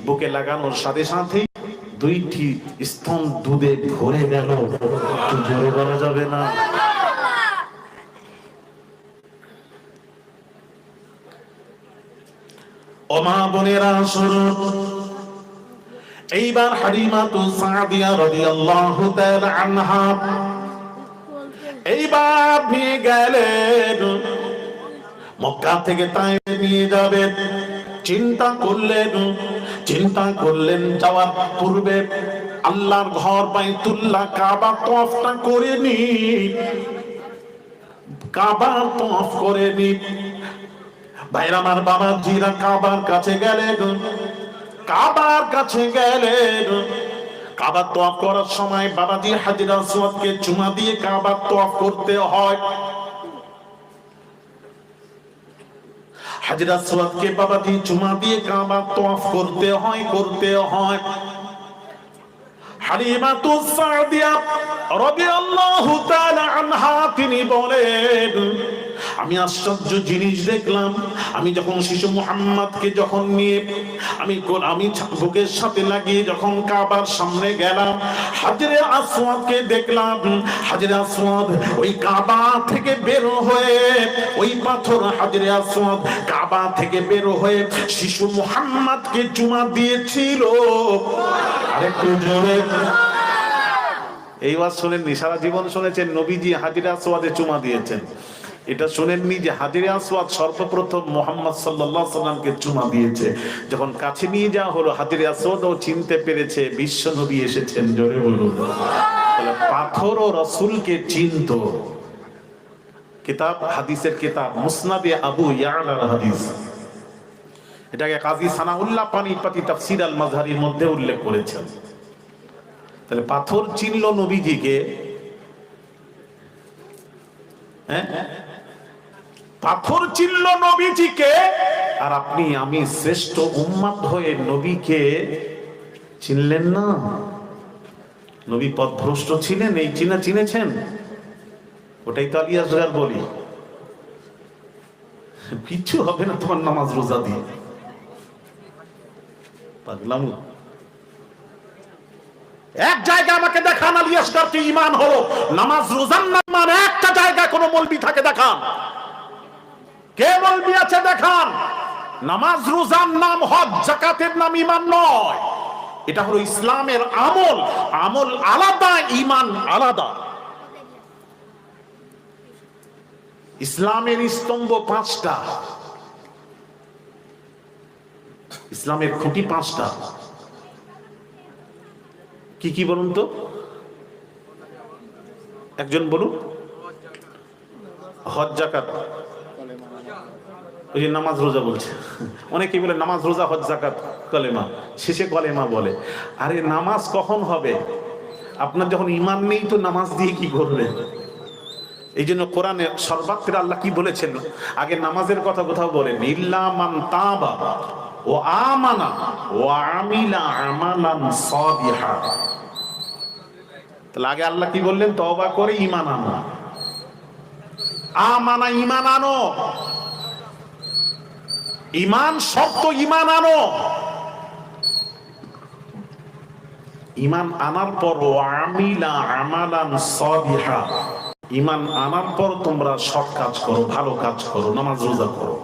বুকে লাগানোর সাথে সাথেই দুইটি স্তন দুধে ভরে গেল। একটু জোরে বলা যাবে না? ও মা বোনেরা শুনুন, এইবার হালিমাতু সাদিয়া রাদিয়াল্লাহু তাআলা আনহা এইবার নিয়ে গেলেন, মক্কা থেকে তায়েফে নিয়ে যাবেন। চিন্তা করলেন যাওয়ার পূর্বে আল্লাহর ঘর বাইতুল্লাহ কাবা তওয়াফটা করে নি, কাবা তওয়াফ করে নি। ভাইরা আমার, বাবাজিরা কাবার কাছে গেলেন, কাবা তওয়াফ করার সময় বাবাজি হাজরে আসওয়াদকে চুমা দিয়ে কাবা তওয়াফ করতে হয়। হাজরে আসওয়াদকে বাবাজি চুমা দিয়ে কাবা তওয়াফ করতে হয়। হালিমাতু সাদিয়া রাদিয়াল্লাহু তাআলা আনহা তিনি বলেন, আমি আশ্চর্য জিনিস দেখলাম। আমি যখন শিশু মুহাম্মদকে যখন নিয়ে আমি বুকের সাথে লাগিয়ে যখন কাবার সামনে গেলাম, হাজরে আসওয়াদকে দেখলাম। হাজরে আসওয়াদ ওই কাবা থেকে বের হয়ে, ওই পাথর হাজরে আসওয়াদ কাবা থেকে বের হয়ে শিশু মুহাম্মদকে চুমা দিয়েছিল। আরেকটু জোরে। এই ওয়াজ শুনেননি? সারা জীবন শুনেছেন নবীজি হাজরে আসওয়াদে চুমা দিয়েছেন, এটা শুনেননি যে হাজরে আসওয়াদ সর্বপ্রথম মুহাম্মদ সাল্লাল্লাহু আলাইহি সাল্লামকে চুমা দিয়েছে। যখন কাছে নিয়ে যাওয়া হলো, হাজরে আসওয়াদও চিনতে পেরেছে বিশ্ব নবী এসেছেন। জোরে বলুন। তাহলে পাথরও রাসূলকে চিনত। কিতাব, হাদিসের কিতাব মুসনাদে আবু ইয়ালার হাদিস, এটাকে কাজী সানাউল্লাহ পানিপতি তাফসীর আল মাজহারির মধ্যে উল্লেখ করেছেন। তাহলে পাথর চিনল নবীজিকে, হ্যাঁ পাথর চিনল নবীজিকে, আর আপনি আমি শ্রেষ্ঠ উম্মত হয়ে নবীকে চিনলেন না। নবী পথভ্রষ্ট ছিলেন, এই চিনেছেন? ওটাই তো আলী আসগার বলি, কিচ্ছু হবে না তোমার নামাজ রোজা দিয়ে। পাগলাম। এক জায়গায় আমাকে দেখান আলী আসগার কি ঈমান হলো, নামাজ রোজার নাম একটা জায়গায় কোন মৌলবি থাকে দেখান, কে মৌলবি আছে দেখান। নামাজ রোজার নাম, হজ যাকাতের নাম ঈমান নয়। এটা হলো ইসলামের আমল, আমল আলাদা, ঈমান আলাদা। ইসলামের স্তম্ভ 5টা। ইসলামের খুঁটি পাঁচটা। কি কি বলুন তো, একজন বলুন। হজ, যাকাত, ওই যে নামাজ রোজা বলছে, অনেকেই বলে নামাজ রোজা হজ যাকাত কলেমা, শেষে কলেমা বলে। আরে নামাজ কখন হবে? আপনার যখন ঈমান নেই তো নামাজ দিয়ে কি করবেন? এই জন্য কোরআনে সর্বত্র আল্লাহ কি বলেছেন? আগে নামাজের কথা কোথাও বলেন, ইল্লা মান তাবা ও আমানা ও আমিলা আমালান সালিহা। তাহলে আগে আল্লাহ কি বললেন? তওবা করে ঈমান আনো। আমানা, ঈমান আনো, ঈমান শর্ত, ঈমান আনো। ঈমান আনার পর ও আমিলা আমালান সালিহা, ঈমান আনার পর তোমরা সৎ কাজ করো, ভালো কাজ করো, নামাজ রোজা করো।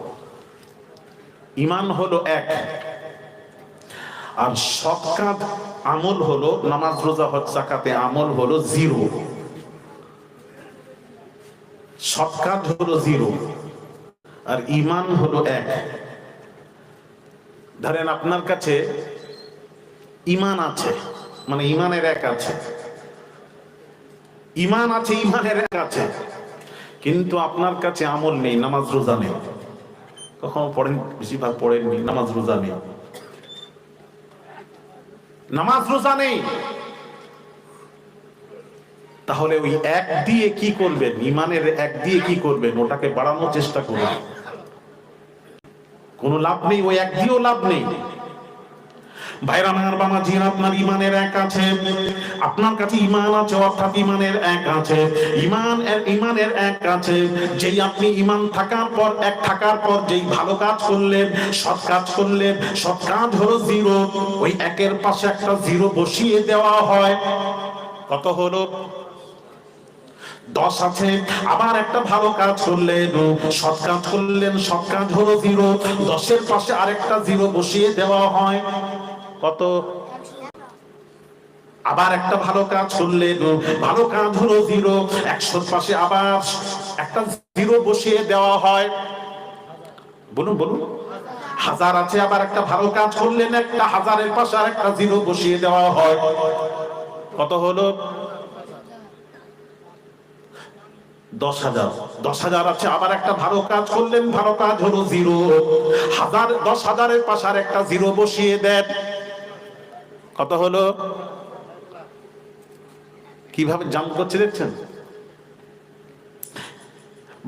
ঈমান হলো এক, আর সৎ কাজ আমল হলো নামাজ রোজা হজ যাকাতে আমল হলো জিরো। সৎ কাজ হলো জিরো আর ঈমান হলো এক। ধরেন আপনার কাছে ঈমান আছে, মানে ঈমানের এক আছে, ঈমান আছে, ঈমানের এক আছে, কিন্তু আপনার কাছে আমল নেই, নামাজ রোজা নেই। কখনো পড়েন? বেশিরভাগ পড়েননি। নামাজ রোজা নেই, নামাজ রোজা নেই। তাহলে ওই এক দিয়ে কি করবেন? ঈমানের এক দিয়ে কি করবেন? ওটাকে বাড়ানোর চেষ্টা করবেন। কোনো লাভ নেই, ওই এক দিয়েও লাভ নেই। ভাইরা আমার, বাবাজি, আপনার ঈমানের এক আছে, আপনার কাছে ঈমান আছে, অর্থাৎ ঈমানের এক আছে, ঈমানের এক আছে। যেই আপনি ঈমান থাকার পর, এক থাকার পর যেই ভালো কাজ করলেন, সৎ কাজ করলেন, সৎ কাজ হলো জিরো, ওই একের পাশে একটা জিরো বসিয়ে দেওয়া হয়। কত হলো? 10 আছে। আবার একটা ভালো কাজ করলেন, সৎ কাজ করলেন, সৎ কাজ হলো জিরো, 10-এর পাশে আরেকটা জিরো বসিয়ে দেওয়া হয়। কত? আবার একটা ভালো কাজ করলেন, ভালো কাজ হলো জিরো, 100-এর পাশে আবার একটা জিরো বসিয়ে দেওয়া হয়। বলুন বলুন। 1000 আছে, আবার একটা ভালো কাজ করলেন, একটা 1000-এর পাশে আরেকটা জিরো বসিয়ে দেওয়া হয়। কত হলো? 10,000। 10,000 আছে, আবার একটা ভালো কাজ করলেন, ভালো কাজ হলো জিরো, 10,000-এর পাশে আর একটা জিরো বসিয়ে দেন। কত হলো? কিভাবে জাম্প করছে দেখছেন?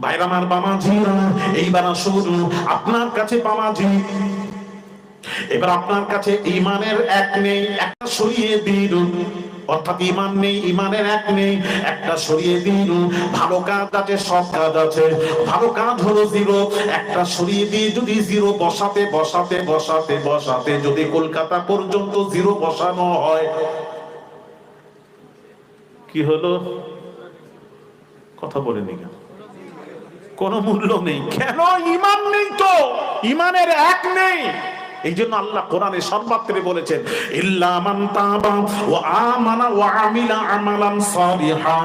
ভাইরা আমার, বাবাজি, এইবার আসুন আপনার কাছে, বাবাজি, এবার আপনার কাছে ঈমানের এক নেই, একটা সরিয়ে দিন। অর্থাৎ ঈমান নেই, ঈমানের এক নেই, একটা সরিয়ে দিন। ভালো কাজ আছে, সৎ কাজ আছে, ভালো কাজ হলো জিরো, একটা সরিয়ে দিয়ে যদি জিরো বসাতে বসাতে বসাতে বসাতে যদি কলকাতা পর্যন্ত জিরো বসানো হয়, কি হলো? কথা বলেনি কেন? কোনো মূল্য নেই। কেন? ঈমান নেই তো, ঈমানের এক নেই। এই জন্য আল্লাহ কোরআনে সর্বত্র বলেছেন, ইল্লা মান তাবা ওয়া আমানা ওয়া আমিলা আমালান সালিহা।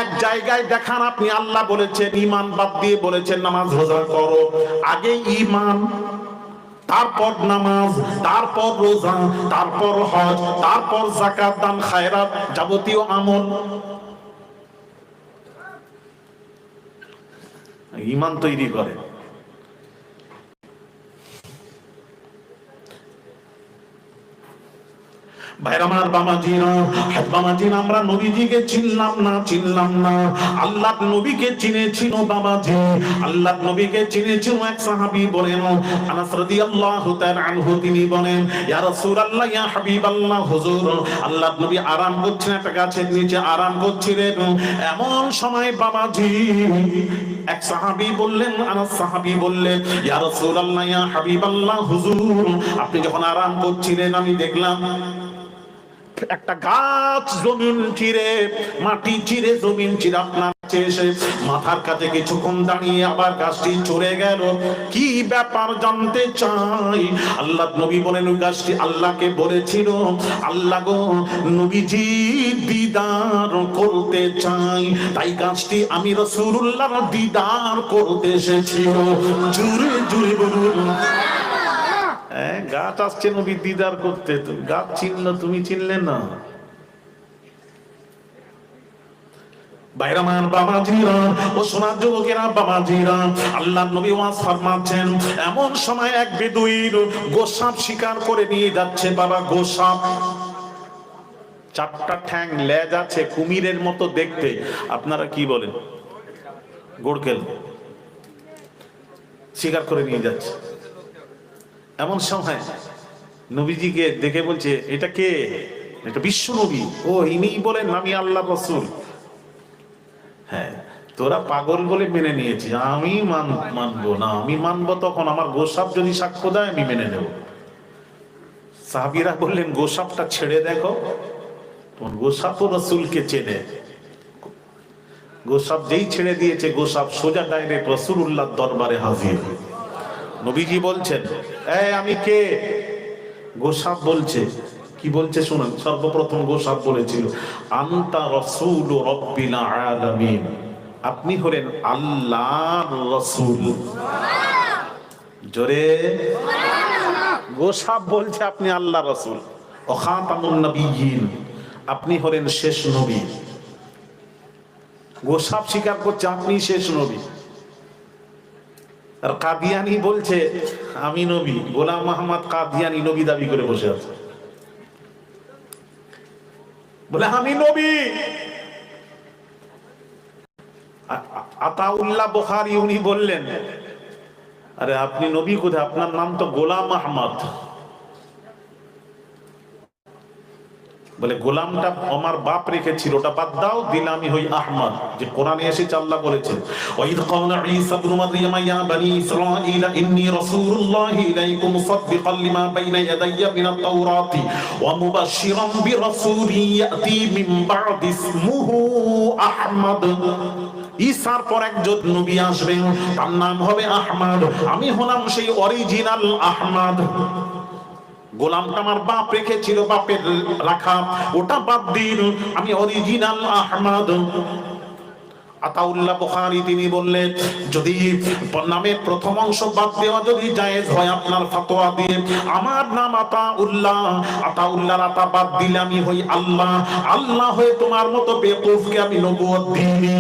এক জায়গায় দেখান আপনি আল্লাহ বলেছেন ঈমান বাদ দিয়ে বলেছেন নামাজ রোজা করো। আগে ঈমান, তারপর নামাজ, তারপর রোজা, তারপর হজ, তারপর যাকাত, দান, খায়রাত, যাবতীয় আমল। ঈমান তৈরি করে। ভাইরা আমার, বাবাজিরা, আমরা নবীজিকে চিনলাম না, আল্লাহর নবীকে চিনেছিল বাবাজি। আল্লাহর নবীকে চিনেছিল এক সাহাবী, বলেন আনাস রাদিয়াল্লাহু তাআলা আনহু, তিনি বলেন, ইয়া রাসূলুল্লাহ, ইয়া হাবিবাল্লাহ, হুজুর, আল্লাহর নবী আরাম করছেন, একটা গাছের নিচে আরাম করছিলেন। এমন সময় বাবাজি এক সাহাবী বললেন, আনাস সাহাবী বললেন, ইয়া রাসূলুল্লাহ, ইয়া হাবিবাল্লাহ, হুজুর, আপনি যখন আরাম করছিলেন আমি দেখলাম একটা গাছ জমিন চিরে, মাটি চিরে, জমিন চিরে আপনার কাছে এসে মাথার কাছে কিছুক্ষণ দাঁড়িয়ে আবার গাছটি চলে গেল। কি ব্যাপার জানতে চাই। আল্লাহ নবী বলেন, ওই গাছটি আল্লাহকে বলেছিল, আল্লাহ গো, নবীজি দিদার করতে চাই, তাই গাছটি আমি রাসূলুল্লাহর দিদার করতে এসেছিল। জুড়ে জুড়ে বলুন। গাছ গাছ আসছে নবী দিদার করতে, গাছ চিনলো, তুমি চিনলে না। বাইরামান বাবাজিরা ও সোনার যুবকেরা, বাবাজিরা, আল্লাহর নবী ওয়াজ ফরমাচ্ছেন, এমন সময় এক বেদুইন গোসাপ শিকার করে নিয়ে যাচ্ছে। বাবা, গোসাপ চারটা ঠ্যাং, লেজ আছে, কুমিরের মতো দেখতে। আপনারা কি বলেন? গোড়কেল। শিকার করে নিয়ে যাচ্ছে। এমন সময় নবীজিকে দেখে বলছে, এটা কে? এটা বিশ্ব নবী। ও, ইনি বলেন আমি আল্লাহ রাসূল। হ্যাঁ, তোরা পাগল বলে মেনে নিয়েছি, আমি মানবো না। আমি মানবো তখন আমার গোসাপ যদি সাক্ষ্য দেয়, আমি মেনে নেব। সাহাবীরা বললেন, গোসাপটা ছেড়ে দেখো। গোসাপও রাসূলকে চেনে। গোসাপ যেই ছেড়ে দিয়েছে, গোসাপ সোজা ডাইরেক্ট রাসূলুল্লাহর দরবারে হাজির। নবীজি বলছেন, এই আমি কে? গোসাপ বলছে, কি বলছে শুনুন। সর্বপ্রথম গোসাপ বলেছিল, আনতা রাসূল রাব্বিল আলামিন, আপনি হলেন আল্লাহর রাসূল। জোরে গোসাপ বলছে আপনি আল্লাহর রাসূল। ওয়া খাতামুন নবিয়্যিন, আপনি হলেন শেষ নবী। গোসাপ স্বীকার করছে আপনি শেষ নবী। আর কাদিয়ানি বলছে আমি নবী। গোলাম মোহাম্মদ কাদিয়ানি নবী দাবি করে বসে আছে, বলে আমি নবী। আতাউল্লাহ বুখারী উনি বললেন, আরে আপনি নবী কোথায়? আপনার নাম তো গোলাম আহমদ। বলে গোলামটা আমার বাপ রেখেছিল, ওটা বাদ দাও, দিলামি হই আহমদ। যে কোরআনে এসেছে, আল্লাহ বলেছেন, ওয়াইদ ক্বালা ঈসা ইবনে মারইয়াম ইয়া বানি ইসরাঈল ইন্নী রাসূলুল্লাহি ইলাইকুম মুসাদ্দিকান লিমা বাইনা ইয়াদাইয়া মিনাত তাওরাতি ওয়া মুবাশশিরান বিরাসূলিন ইয়াতি মিন বা'দি ইসমুহু আহমদ। ঈসার পর একজন নবী আসবেন, তার নাম হবে আহমদ। আমি হলাম সেই অরিজিনাল আহমদ। গোলামটা আমার বাপ রেখেছিল, বাপের রাখা, ওটা বাদ দিন, আমি অরিজিনাল আহমদ। আতাউল্লাহ বুখারী তিনি বললেন, যদি নামের প্রথম অংশ বাদ দেওয়া যদি জায়েজ হয় আপনার ফতোয়া দিয়ে, আমার নাম আতাউল্লাহ, আতাউল্লাহর আতা বাদ দিলে আমি হই আল্লাহ, আল্লাহ হয়ে তোমার মতো বেকুফকে আমি নবুয়ত দিইনি।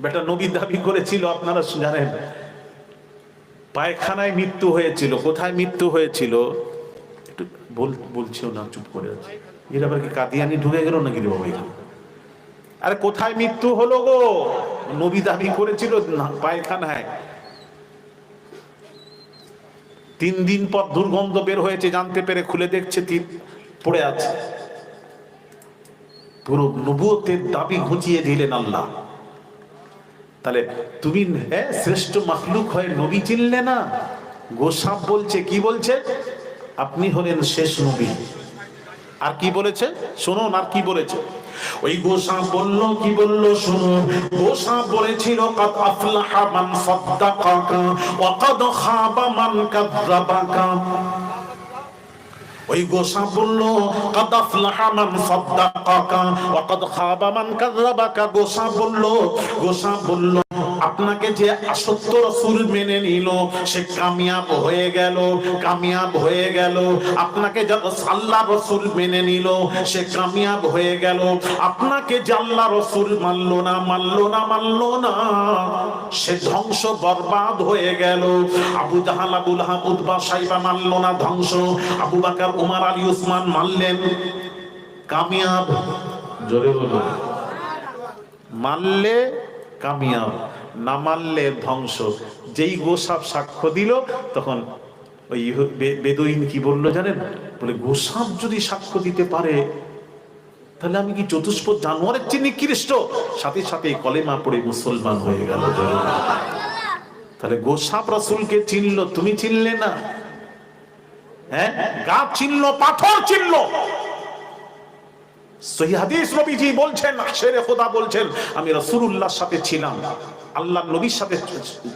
বেটা নবী দাবি করেছিল, আপনারা জানেন, পায়খানায় মৃত্যু হয়েছিল। কোথায় মৃত্যু হয়েছিল একটু বলছিও না, চুপ করে আছে। এর আবার কি কাদিয়ানি ঢুকে গেল নাকি রে বাবা এখানে? আরে কোথায় মৃত্যু হলো গো? নবী দাবি করেছিল পায়খানায়। 3 দিন পর দুর্গন্ধ বের হয়েছে, জানতে পেরে খুলে দেখছে পড়ে আছে। পুরো নবুয়তের দাবি ঘুচিয়ে দিলেন আল্লাহ। তাহলে তুমি শ্রেষ্ঠ মাখলুক হয়ে নবী চিনলে না? গোসাপ বলছে, কি বলছে? আপনি হলেন শেষ নবী। আর কি বলেছে শুনুন, আর কি বলেছে ওই গোসাপ বলল, কি বলল শুনুন। গোসাপ বলেছিল, কাদ আফলাহা মান সাদ্দাকাকা ওয়া কাদ খাবা মান কাযযাবাকা। ওই গোসাপ বলল, কাদ আফলাহা মান সাদ্দাকাকা ওয়া কাদ খাবা মান কাযযাবাকা। গোসাপ বলল আপনাকে যে সত্য রাসূল মেনে নিল সে কামিয়াব হয়ে গেল, কামিয়াব হয়ে গেল। আপনাকে যে আল্লাহ রাসূল মেনে নিল সে কামিয়াব হয়ে গেল। আপনাকে যে আল্লাহ রাসূল মানলো না, সে ধ্বংস বরবাদ হয়ে গেল। আবু জাহাল, আবু লাহাব, উতবা, সাইবা মানলো না, ধ্বংস। আবু বকর, উমর, আলী, উসমান মানলেন, কামিয়াব। জোরে বলো, মানলে কামিয়াব, না মানলে ধ্বংস। যেই গোসাপ সাক্ষ্য দিল, তখন ওই বেদুইন কি বললো জানেন? বলে, গোসাপ যদি সাক্ষ্য দিতে পারে তাহলে আমি কি চতুষ্পদ জানোয়ারের চেয়ে নিকৃষ্ট? সাথে সাথে কলেমা পড়ে মুসলমান হয়ে গেল। তাহলে গোসাপ রাসূলকে চিনলো, তুমি চিনলে না? হ্যাঁ, গাছ চিনলো, পাথর চিনলো। সহিহ হাদিস নবীজি বলছেন, শেরে খোদা বলছেন, আমি রাসূলুল্লাহর সাথে ছিলাম, আল্লাহর নবীর সাথে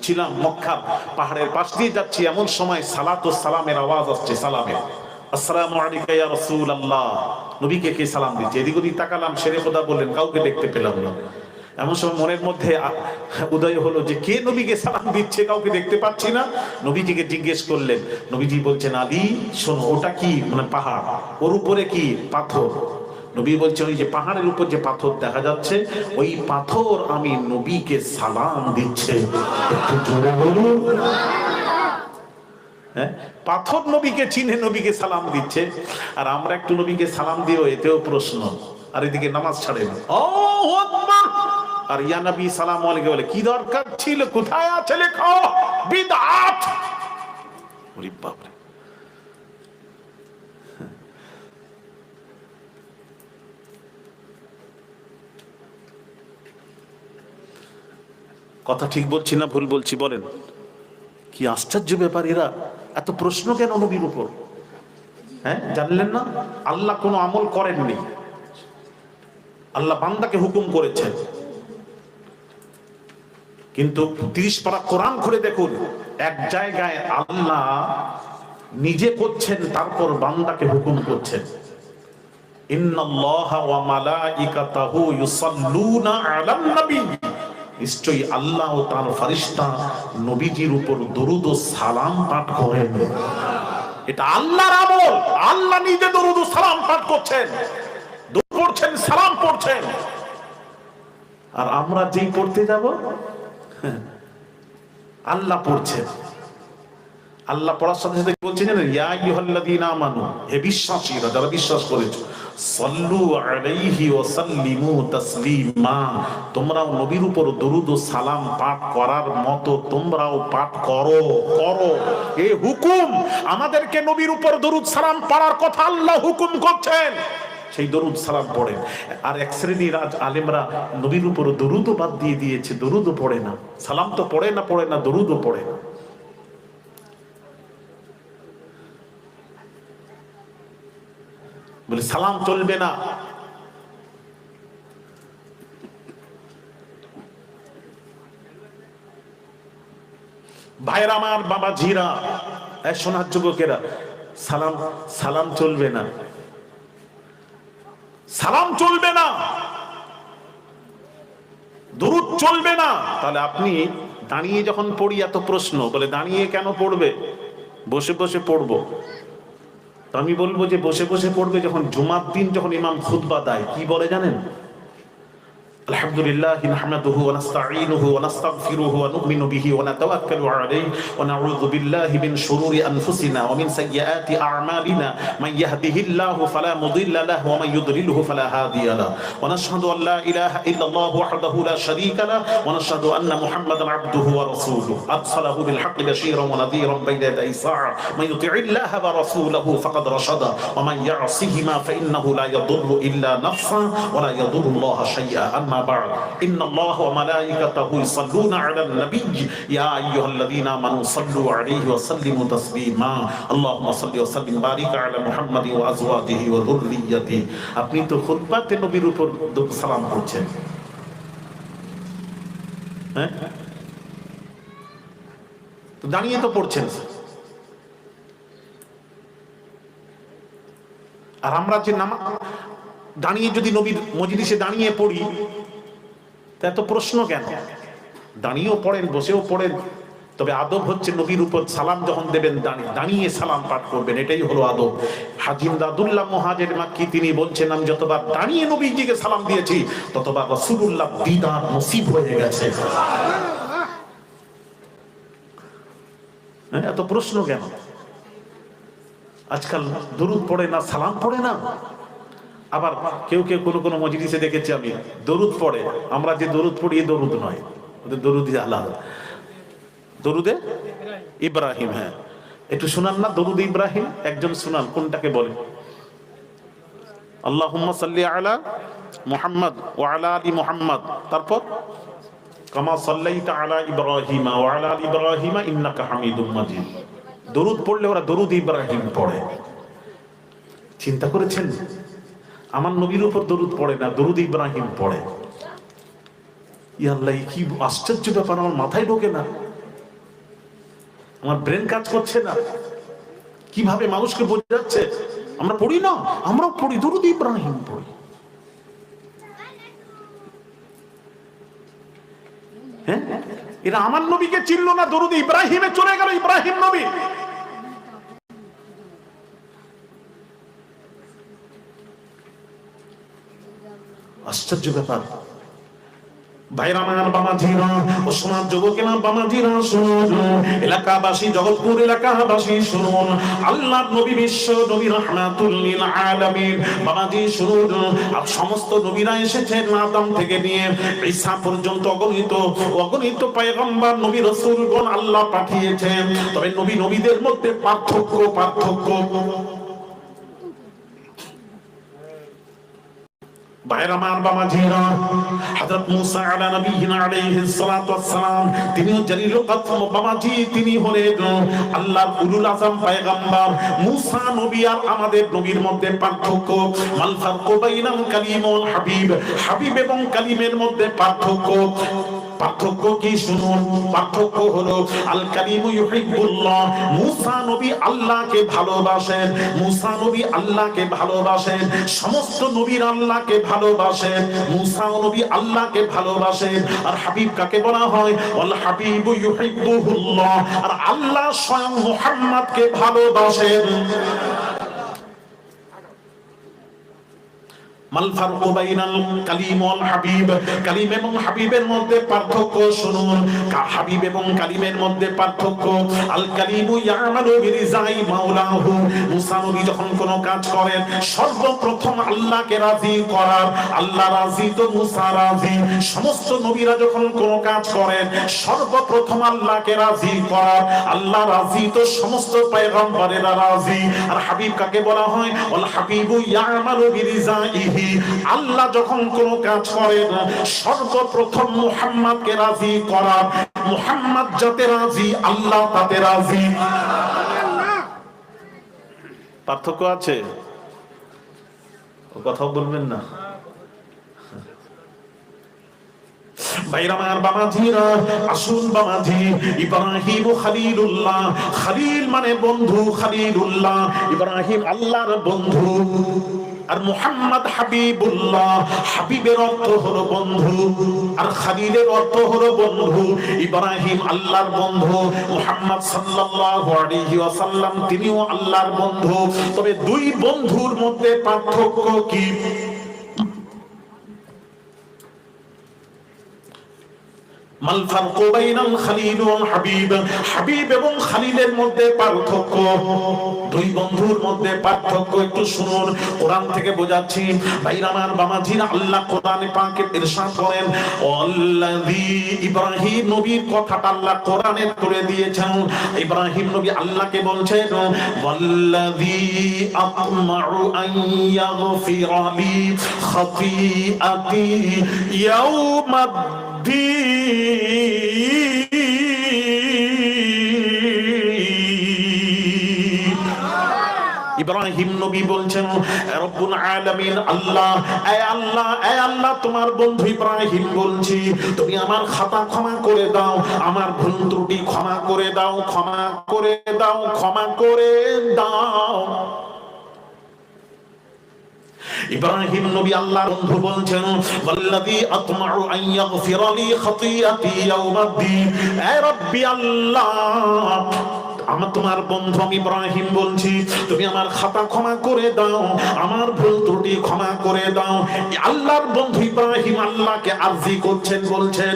ছিলাম, মক্কা পাহাড়ের পাশ দিয়ে যাচ্ছি, এমন সময় সালাত ও সালামের আওয়াজ আসছে। সালামের, আসসালামু আলাইকা ইয়া রাসূলুল্লাহ। নবীকে কে সালাম দিচ্ছে? এদিক ওদিক তাকালাম, শেরে খোদা বললেন, কাউকে দেখতে পেলাম না। এমন সময় মনের মধ্যে উদয় হলো যে কে নবীকে সালাম দিচ্ছে, কাউকে দেখতে পাচ্ছি না। নবীজিকে জিজ্ঞেস করলেন, নবীজি বলছেন আলী শোনো, ওটা কি? মানে পাহাড়, ওর উপরে কি? পাথর। নবী বলছেন ওই যে পাহাড়ের উপর যে পাথর দেখা যাচ্ছে, ওই পাথর আমি নবীকে সালাম দিচ্ছে। একটু জোরে বলুন। হ্যাঁ, পাথর নবীকে চিনে নবীকে সালাম দিচ্ছে, আর আমরা একটু নবীকে সালাম দিও, এতেও প্রশ্ন। আর এদিকে নামাজ ছাড়ে না, আল্লাহু আকবার, আর ইয়া নবী সালাম আলাইহি বলে কি দরকার ছিল? কোথায় আছে লেখো? বিদআত। ওরে বাপ রে। কথা ঠিক বলছি না ভুল বলছি বলেন? কি আশ্চর্য ব্যাপার, এরা এত প্রশ্ন কেন নবীর উপর? হ্যাঁ, জানলেন না আল্লাহ কোনো আমল করেননি, আল্লাহ বান্দাকে হুকুম করেছেন। কিন্তু 30 পারা কোরআন খুলে দেখুন, এক জায়গায় আল্লাহ নিজে করছেন, তারপর বান্দাকে হুকুম করছেন। ইন্নাল্লাহা ওয়া মালাইকাতাহু ইউসাল্লুনা আলান নবী, নিশ্চয়ই আল্লাহ ও তার ফেরেশতা নবীজির উপর দরুদ ও সালাম পাঠ করেন। এটা আল্লাহর আমল, আল্লাহ নিজে দরুদ ও সালাম পাঠ করছেন, দরুদ পড়ছেন, সালাম পড়ছেন। আর আমরা যেই পড়তে যাব, আল্লাহ পড়ছেন। আল্লাহ পড়ার সাথে সাথে বলছেন জানেন, ইয়া আইয়ুহাল্লাযীনা আমানু, হে বিশ্বাসীরা, যারা বিশ্বাস করেছো, সাল্লু আলাইহি ওয়া সাল্লিমু তাসলিমা, তোমরাও নবীর উপর দরুদ ও সালাম পাঠ করার মতো তোমরাও পাঠ করো। এই হুকুম, আমাদেরকে নবীর উপর দরুদ সালাম পড়ার কথা আল্লাহ হুকুম করছেন, সেই দরুদ সালাম পড়েন। আর এক শ্রেণীর আজ আলেমরা নবীর উপর দরুদও বাদ দিয়ে দিয়েছে, দরুদও পড়ে না, সালাম তো পড়ে না, দরুদও পড়ে না। বলে সালাম চলবে না। ভাইরা আমার, বাবা জিরা, সোনার যুবকেরা, সালাম চলবে না, সালাম চলবে না, দরুদ চলবে না। তাহলে আপনি দাঁড়িয়ে যখন পড়ি, এত প্রশ্ন, বলে দাঁড়িয়ে কেন পড়বে? বসে বসে পড়বো। তো আমি বলবো যে বসে বসে পড়বে যখন জুমার দিন, যখন ইমাম খুতবা দেয়, কি বলে জানেন? আলহামদুলিল্লাহ নাহমাদুহু ওয়া নাস্তাঈনুহু ওয়া নাস্তাগফিরুহু ওয়া নু'মিনু বিহি ওয়া নাতাওয়াক্কালু আলাইহি ওয়া নাউযু বিল্লাহি মিন শুরুরি আনফুসিনা ওয়া মিন সাইয়্যাতি আ'মালিনা মান ইয়াহদিহিল্লাহু ফালা মুদিল্লা লাহু ওয়া মান ইউদ্লিলহু ফালা হাদিয়া লাহু ওয়া নাশহাদু আন লা ইলাহা ইল্লাল্লাহু ওয়াহদাহু লা শারীকা লাহু ওয়া নাশহাদু আন্না মুহাম্মাদান আবদুহু ওয়া রাসূলুহু আরসালাহু বিল হাক্কি বাশীরান ওয়া নাযীরান বাইনা ইয়াদাই সাআ মান ইউতি'ইল্লাহা ওয়া রাসূলাহু ফাকাদ রাশাদা ওয়া মান ইয়া'সিহিমা ফা ইন্নাহু লা ইয়াদুররু ইল্লা নাফসা ওয়া লা ইয়াদুরুল্লাহা শাই'আন। بعد إن الله وملائكته يصلون على النبي يا أيها الذين آمنوا صلوا عليه وسلموا تسليما اللهم صل وسلم وبارك على محمد وأزواجه وذريته। আপনি তো খুতবাতে নবীর উপর সালাম করছেন, হ্যাঁ, তো দাঁড়িয়ে তো পড়ছেন। আর আমরা যে নামাজ দাঁড়িয়ে যদি নবীর মজলিসে দাঁড়িয়ে পড়ি, এত প্রশ্ন কেন? দাঁড়িয়েও পড়েন, বসেও পড়েন, তবে আদব হচ্ছে নবীর উপর সালাম যখন দেবেন দাঁড়িয়ে সালাম পাঠ করবেন, এটাই হলো আদব। হাজি ইমদাদুল্লাহ মুহাজির মাক্কি তিনি বলছেন, আমি যতবার দাঁড়িয়ে নবীজিকে সালাম দিয়েছি, ততবার রাসূলুল্লাহ দিদার নসিব হয়ে গেছে। এত প্রশ্ন কেন? আজকাল দরুদ পড়ে না, সালাম পড়ে না। আবার কেউ কেউ কোনো মজলিসে দেখেছি আমি, দরুদ পড়ে, আমরা যে দরুদ পড়ি এই দরুদ নয়, ওদের দরুদ আলাদা, দরুদে ইব্রাহিম। হ্যাঁ, একটু শোনান না দরুদ ইব্রাহিম, একজন শোনান, কোনটাকে বলে? আল্লাহুম্মা সাল্লি আলা মুহাম্মদ ওয়া আলা আলি মুহাম্মদ, তারপর কামা সাল্লাইতা আলা ইব্রাহিম ওয়া আলা আলি ইব্রাহিম ইন্নাকা হামিদুম মাজিদ। দরুদ পড়লে ওরা দরুদ ইব্রাহিম পড়ে। চিন্তা করেছেন? আমার নবীর উপর দরুদ পড়ে না, দরুদ ইব্রাহিম পড়ে। ইয়া আল্লাহ, কি আশ্চর্য ব্যাপার, আমার মাথায় ঢোকে না, আমার ব্রেন কাজ করছে না। কিভাবে মানুষকে বোঝাচ্ছে? আমরা পড়ি না, আমরাও পড়ি, দরুদ ইব্রাহিম পড়ি। এরা আমার নবীকে চিনল না, দরুদ ইব্রাহিমে চলে গেল, ইব্রাহিম নবী। আশ্চর্য ব্যাপার। ভাইরা আমার, বামাজিরা ও সমাজ যুবকেরা, বামাজিরা শুনুন, এলাকাবাসী, জগৎপুর এলাকাবাসী শুনুন, আল্লাহর নবী বিশ্ব নবী রাহমাতুল লিল আলামিন, বামাজি শুনুন, আর সমস্ত নবীরা এসেছেন আদম থেকে নিয়ে ঈসা পর্যন্ত অগণিত পয়গম্বর নবী রাসূলগণ আল্লাহ পাঠিয়েছেন। তবে নবীদের মধ্যে পার্থক্য ভাইরা আমার, বামাজিরা, হযরত মূসা আলা নবিয়িনা আলাইহিস সালাতু ওয়াস সালাম, তিনিও জালিলুল কদর বামাজি, তিনি হলেন আল্লাহর উলুল আযম পয়গম্বর। মূসা নবী আর আমাদের নবীর মধ্যে পার্থক্য, মাল ফারকু বাইনাল কালিম ওয়াল হাবিব, হাবিব এবং কালিমের মধ্যে পার্থক্য কি শুনুন। পার্থক্য হলো আল কালিমু ইউহিব্বুল্লাহ, মূসা নবী আল্লাহকে ভালোবাসেন, মূসা নবী আল্লাহকে ভালোবাসেন, সমস্ত নবীর আল্লাহকে ভালোবাসেন, মূসা নবী আল্লাহকে ভালোবাসেন। আর হাবিব কাকে বলা হয়? আল হাবিবু ইউহিব্বুহুল্লাহ, আর আল্লাহ স্বয়ং মুহাম্মদকে ভালোবাসেন। মাল ফারকু বাইনাল কালিম ওয়াল হাবিব, কালিম এবং হাবিবের মধ্যে পার্থক্য শুনুন। হাবিব এবং কালিমের মধ্যে পার্থক্য, আল কালিমু ইয়ামালু বিরিজাই মাওলাহু, মূসা নবী যখন কোনো কাজ করেন সর্বপ্রথম আল্লাহকে রাজি করার, আল্লাহ রাজি তো মূসা রাজি। সমস্ত নবীরা যখন কোনো কাজ করেন সর্বপ্রথম আল্লাহকে রাজি করার, আল্লাহ রাজি তো সমস্ত পয়গম্বরেরা রাজি। আর হাবিব কাকে বলা হয়? আল হাবিবু ইয়ামালু বিরিজাইহি, আল্লাহ যখন কোন কাজ করেন সর্বপ্রথম মুহাম্মদকে রাজি করা, মুহাম্মদ যাতে রাজি আল্লাহ তাতে রাজি। পার্থক্য আছে, ও কথা বলবেন না। ভাইরা আমার, বামাজিরা আসুন, বামাজি, ইব্রাহিম খলিলুল্লাহ, খলিল মানে বন্ধু, খলিলুল্লাহ ইব্রাহিম আল্লাহর বন্ধু, আর মুহাম্মদ হাবিবুল্লাহ, হাবিবের অর্থ হলো বন্ধু, আর খলিলের অর্থ হলো বন্ধু। ইব্রাহিম আল্লাহর বন্ধু, মুহাম্মদ সাল্লাল্লাহু আলাইহি ওয়াসাল্লাম তিনিও আল্লাহর বন্ধু। তবে দুই বন্ধুর মধ্যে পার্থক্য কি? মাল ফারকু বাইনাল খলিল ওয়াল হাবিব, হাবিব এবং খলিলের মধ্যে পার্থক্য, দুই বন্ধুর মধ্যে পার্থক্য একটু শুনুন। কোরআন থেকে বোঝাচ্ছি ভাইরা আমার, বামাজিরা, আল্লাহ কোরআনে পাকে ইরশাদ করেন, আল্লাযী, ইব্রাহিম নবীর কথাটা আল্লাহ কোরআনে তুলে দিয়েছেন। ইব্রাহিম নবী আল্লাহকে বলছেন, ওয়াল্লাযী আতমাউ আন ইয়াগফিরা লি খাতিআতি ইয়াউমাদ ইব্রাহিম নবী বলছেন, রব্বুল আলামিন, আল্লাহ, এ আল্লাহ, এ আল্লাহ, তোমার বন্ধু ইব্রাহিম বলছি, তুমি আমার খাতা ক্ষমা করে দাও, আমার ভুল ত্রুটি ক্ষমা করে দাও, ক্ষমা করে দাও, ক্ষমা করে দাও। ইব্রাহিম নবী আল্লাহর বন্ধু বলছেন, ওয়াল্লাযী আতমাউ আন ইয়াগফিরা লি খাতিআতি ইয়াউমাদ্দিন, এ রব্বি আল্লাহ, আমার তোমার বন্ধু আমি ইব্রাহিম বলছি, তুমি আমার খাতা ক্ষমা করে দাও, আমার ভুল ত্রুটি ক্ষমা করে দাও। আল্লাহর বন্ধু ইব্রাহিম আল্লাহকে আরজি করছেন, বলছেন।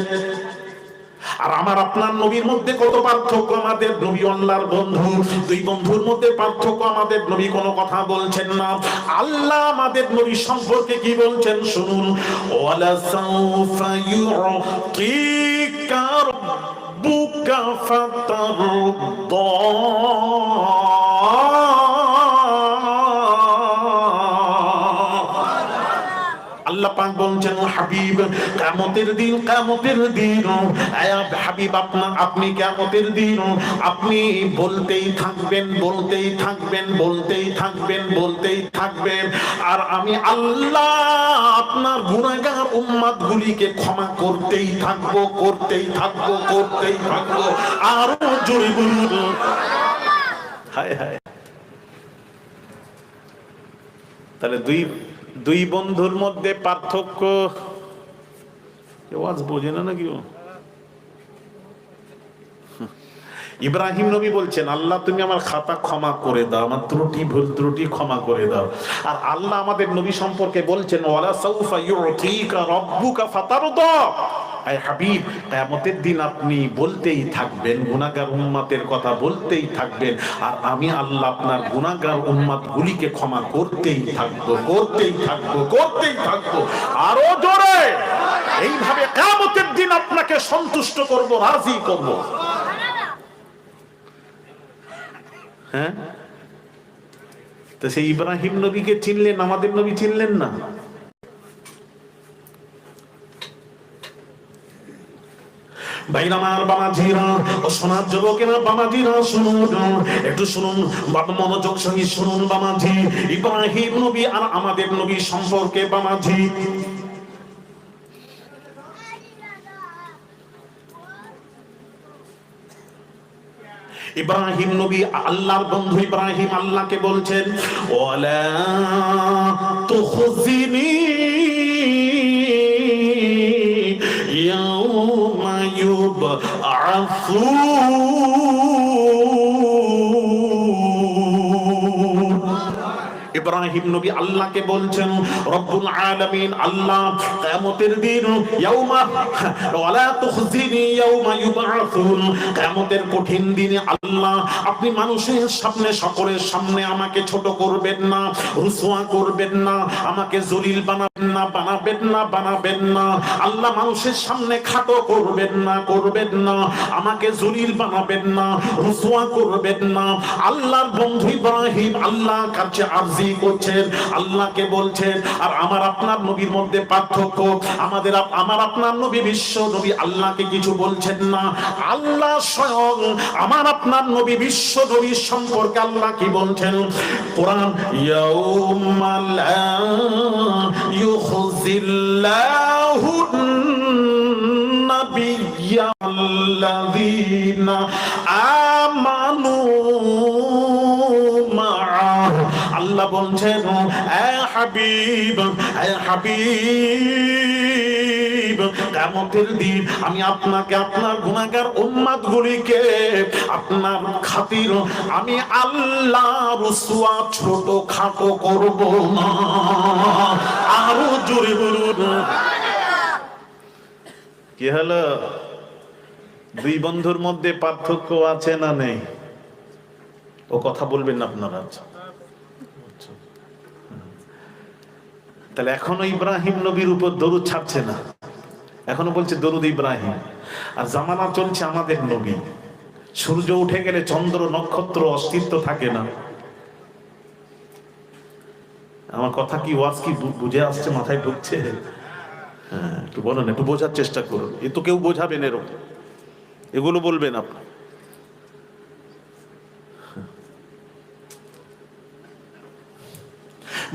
আর আমার আপনার নবীর মধ্যে কত পার্থক্য, আমাদের নবী আল্লাহর বন্ধু, দুই বন্ধুর মধ্যে পার্থক্য, আমাদের নবী কোনো কথা বলছেন না। আল্লাহ আমাদের নবী সম্পর্কে কি বলছেন শুনুন, ওয়ালা সাউফা ইউতিকা রাব্বুকা ফাতারদা, আল্লাহ পাক বলছেন, হাবিব, কিয়ামতের দিন, কিয়ামতের দিন, হাবিব আপনি কিয়ামতের দিন আপনি বলতেই থাকবেন, বলতেই থাকবেন, বলতেই থাকবেন, বলতেই থাকবেন, আর আমি আল্লাহ আপনার গুনাহগার উম্মতগুলিকে ক্ষমা করতেই থাকবো, করতেই থাকবো, করতেই থাকবো। আরো জোরে বলুন, হায় হায়। তাহলে দুই বন্ধুর মধ্যে পার্থক্য, আওয়াজ বোঝে না নাকি? ইব্রাহিম নবী বলছেন, আল্লাহ তুমি আমার খাতা ক্ষমা করে দাও, আমার ত্রুটি ভুল ত্রুটি ক্ষমা করে দাও। আর আল্লাহ আমাদের নবী সম্পর্কে বলছেন, ওয়ালা সাউফা ইউতিকা রাব্বুকা ফাতারদা। আয় হাবিব, কিয়ামতের দিন আপনি বলতেই থাকবেন, গুনাহগার উম্মতের কথা বলতেই থাকবেন, আর আমি আল্লাহ আপনার গুনাহগার উম্মতগুলিকে ক্ষমা করতেই থাকবো, করতেই থাকবো, করতেই থাকবো। আরো জোরে, এইভাবে কিয়ামতের দিন আপনাকে সন্তুষ্ট করব, রাজি করব। হ্যাঁ, তো সেই ইব্রাহিম নবীকে চিনলেন, আমাদের নবী চিনলেন না? ভাইরামার বাবাজিরা ও সোনার যুবকেরা, বাবাজিরা শুনুন, একটু শুনুন, বাবা মনোযোগ সহিত শুনুন বাবাজি। ইব্রাহিম নবী আর আমাদের নবী সম্পর্কে বাবাজি, ইব্রাহিম নবী আল্লাহর বন্ধু। ইব্রাহিম আল্লাহকে বলছেন, ওয়ালা তুখজিনি ইয়াউমা ইউবআসুন। ইব্রাহিম নবী আল্লাহকে বলছেন, রব্বুল আলামিন আল্লাহ, কিয়ামতের দিন ইয়াউমা ওয়ালা তুখজিনি ইয়াউমা ইউবআসুন, কিয়ামতের কঠিন দিনে আল্লাহ আপনি মানুষের সামনে, সকলের সামনে আমাকে ছোট করবেন না, রুসওয়া করবেন না, আমাকে জলিল বানাবেন না, বানাবেন না, বানাবেন না। আল্লাহ মানুষের সামনে খাটো করবেন না, করবেন না, আমাকে জলিল বানাবেন না, রুসওয়া করবেন না। আল্লাহর বন্ধু ইব্রাহিম আল্লাহর কাছে আরজি করছেন, আল্লাহকে বলছেন। আর আমার আপনার নবীর মধ্যে পার্থক্য, আমার আপনার নবী বিশ্ব নবী আল্লাহকে কিছু বলছেন না, আল্লাহ স্বয়ং আমার আপনার নবী বিশ্ব নবী সম্পর্কে আল্লাহ কি বলছেন? কোরআন, ইয়াউমা লা ইউখজিল্লাহু নাবিয়্যাল্লাযীনা আমানু মা'আহু। আল্লাহ বলছেন, এ হাবিব, এ হাবিব, কিয়ামতের দিন আমি আপনাকে, আপনার গুনাহগার উম্মতগুলিকে আপনার খাতির আমি আল্লাহ রুসওয়া ছোট খাটো করব না। আরো জোরে বলুন। কি হলো? দুই বন্ধুর মধ্যে পার্থক্য আছে না নেই? ও কথা বলবেন না আপনারা? তাহলে এখনো ইব্রাহিম নবীর উপর দরুদ ছাড়ছে না, এখনো বলছে দরুদ ইব্রাহিম। আর জামানা চলছে আমাদের নবী। সূর্য উঠে গেলে চন্দ্র নক্ষত্র অস্তিত্ব থাকে না। আমার কথা কি, ওয়াজ কি বুঝে আসছে, মাথায় ঢুকছে? হ্যাঁ, একটু বলেন, একটু বোঝার চেষ্টা করুন। এ তো কেউ বোঝাবেন এরকম, এগুলো বলবেন আপনি।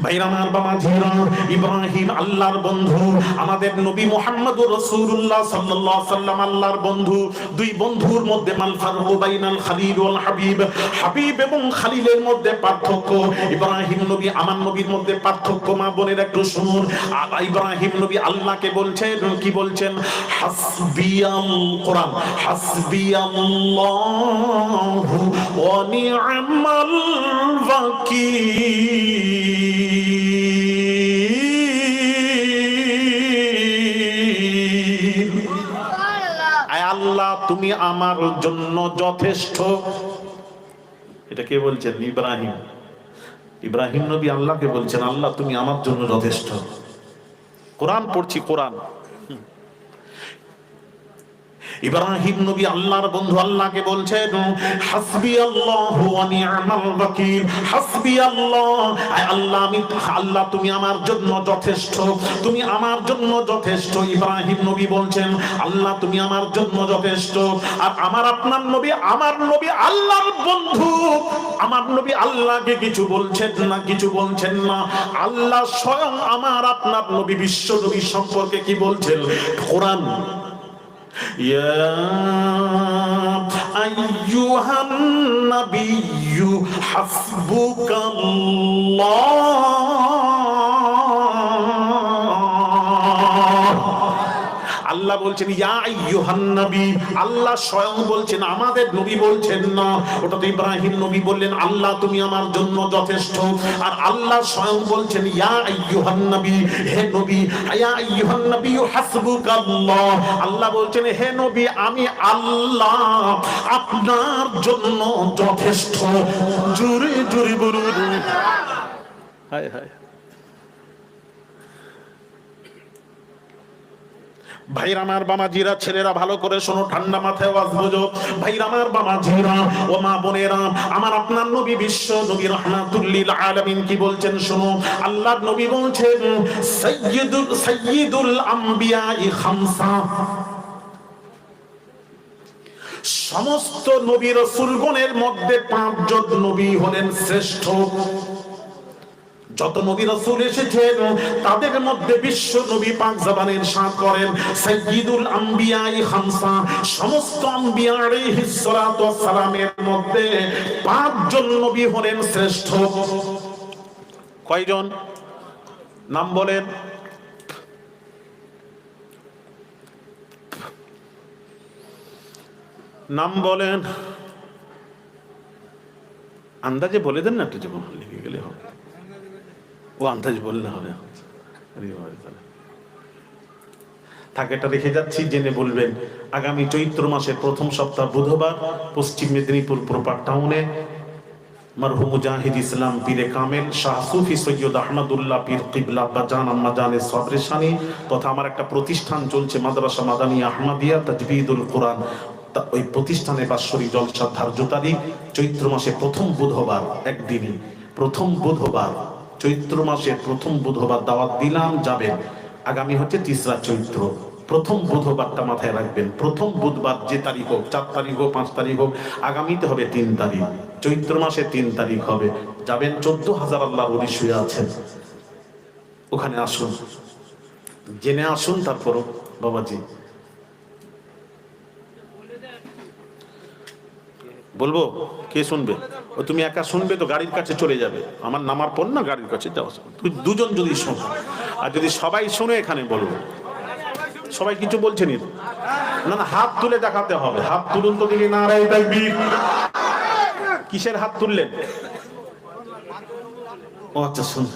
ভাইরামার বাবাজিরা, ইব্রাহিম আল্লাহর বন্ধু, আমাদের নবী মুহাম্মদুর রাসূলুল্লাহ সাল্লাল্লাহু আলাইহি ওয়াসাল্লাম আল্লাহর বন্ধু। দুই বন্ধুর মধ্যে মাল ফারকু বাইনাল খালিল ওয়াল হাবিব, হাবিব এবং খালিলের মধ্যে পার্থক্য। ইব্রাহিম নবী আমার নবীর মধ্যে পার্থক্য, মা বোনের একটু শুনুন। ইব্রাহিম নবী আল্লাহকে বলছেন, কি বলছেন? হাসবিয়াল, কোরআন, হাসবিয়াল্লাহু ওয়া নি'মাল ওয়াকিল। আল্লাহ তুমি আমার জন্য যথেষ্ট। এটা কে বলছেন? ইব্রাহিম। ইব্রাহিম নবী আল্লাহকে বলছেন, আল্লাহ তুমি আমার জন্য যথেষ্ট। কোরআন পড়ছি, কোরআন। ইব্রাহিম নবী আল্লাহর বন্ধু আল্লাহকে বলছেন, হাসবিয়াল্লাহু ওয়া নি'মাল ওয়াকিল। হাসবিয়াল্লাহ, আল্লাহ আমি, আল্লাহ তুমি আমার জন্য যথেষ্ট, তুমি আমার জন্য যথেষ্ট। ইব্রাহিম নবী বলছেন, আল্লাহ তুমি আমার জন্য যথেষ্ট। আর আমার আপনার নবী, আমার নবী আল্লাহর বন্ধু, আমার নবী আল্লাহকে কিছু বলছেন না, কিছু বলছেন না। আল্লাহ স্বয়ং আমার আপনার নবী বিশ্ব নবী সম্পর্কে কি বলছেন? কোরআন, ইয়া আইয়ুহান নাবিয়্যু হাসবুকাল্লাহ। আল্লাহ আল্লাহ বলছেন ইয়া আইয়ুহান নবী, আল্লাহ স্বয়ং বলছেন, আমাদের নবী বলছেন না। ওটা তো ইব্রাহিম নবী বললেন আল্লাহ তুমি আমার জন্য যথেষ্ট, আর আল্লাহ স্বয়ং বলছেন ইয়া আইয়ুহান নবী, হে নবী, ইয়া আইয়ুহান নবী হাসবুকাল্লাহ, আল্লাহ বলছেন হে নবী আমি আল্লাহ আপনার জন্য যথেষ্ট। জোরে জোরে বলুন হায় হায়। ভাইরা আমার বামাজিরা, ছেলেরা ভালো করে শোনো, ঠান্ডা মাথায় ওয়াজ বুঝো। ভাইরা আমার বামাজিরা ও মা বোনেরা, আমার আপনার নবী বিশ্ব নবী রাহমাতুল লিল আলামিন কি বলছেন শোনো। আল্লাহর নবী বলছেন সাইয়্যিদুল আম্বিয়া খামসা, সমস্ত নবী রাসূলগণের মধ্যে 5 জন নবী হলেন শ্রেষ্ঠ। যত নবী রাসূল এসেছেন তাদের মধ্যে বিশ্ব নবী পাক জবানের সাথ করেন সাইয়্যিদুল আম্বিয়া খামসা, সমস্ত আম্বিয়া আলাইহিস সালাতু ওয়াস সালামের মধ্যে 5 জন নবী হলেন শ্রেষ্ঠ। কয়জন? নাম বলেন। নাম বলেন, আন্দাজে বলে দেন না, একটু জীবন লিখে গেলে হবে। ও আন্দাজ বললে হবে। থাকে এটা রেখে যাচ্ছি, জেনে বলবেন। আগামী চৈত্র মাসের প্রথম সপ্তাহ বুধবার পশ্চিম মেদিনীপুর প্রপার টাউনে মরহুম মুজাহিদ ইসলাম পীরে কামেল শাহ সুফি সৈয়দ আহমদুল্লাহ পীর কিবলা বাজান আম্মা জানে সবরেশানি তথা আমার একটা প্রতিষ্ঠান চলছে মাদ্রাসা মাদানিয়া আহমদিয়া তাজবিদুল কোরআন, ওই প্রতিষ্ঠানে বাৎসরিক জলসা ধার্য তারিখ চৈত্র মাসে প্রথম বুধবার, একদিনই প্রথম বুধবার, চৈত্র মাসের প্রথম বুধবার দাওয়াত দিলাম, যাবেন। আগামী হচ্ছে 3রা চৈত্র, প্রথম বুধবারটা মাথায় রাখবেন। প্রথম বুধবার যে তারিখ হোক, 4 তারিখ হোক, 5 তারিখ হোক, আগামীতে হবে 3 তারিখ, চৈত্র মাসে 3 তারিখ হবে। যাবেন, 14,000 আল্লাহর ওলি শুয়ে আছেন, ওখানে আসুন, জেনে আসুন। তারপরও বাবাজি বলবো, কে শুনবে? ও তুমি একা শুনবে তো গাড়ির কাছে চলে যাবে, আমার নামার পর না গাড়ির কাছে যাও। তুই 2 জন যদি শোন, আর যদি সবাই শুনে এখানে বলবো। সবাই কিছু বলছেন না? না, হাত তুলে দেখাতে হবে। হাত তুলুন তো দেখি। নারায়ে তাকবীর। কিসের হাত তুললেন? ও আচ্ছা, শুন।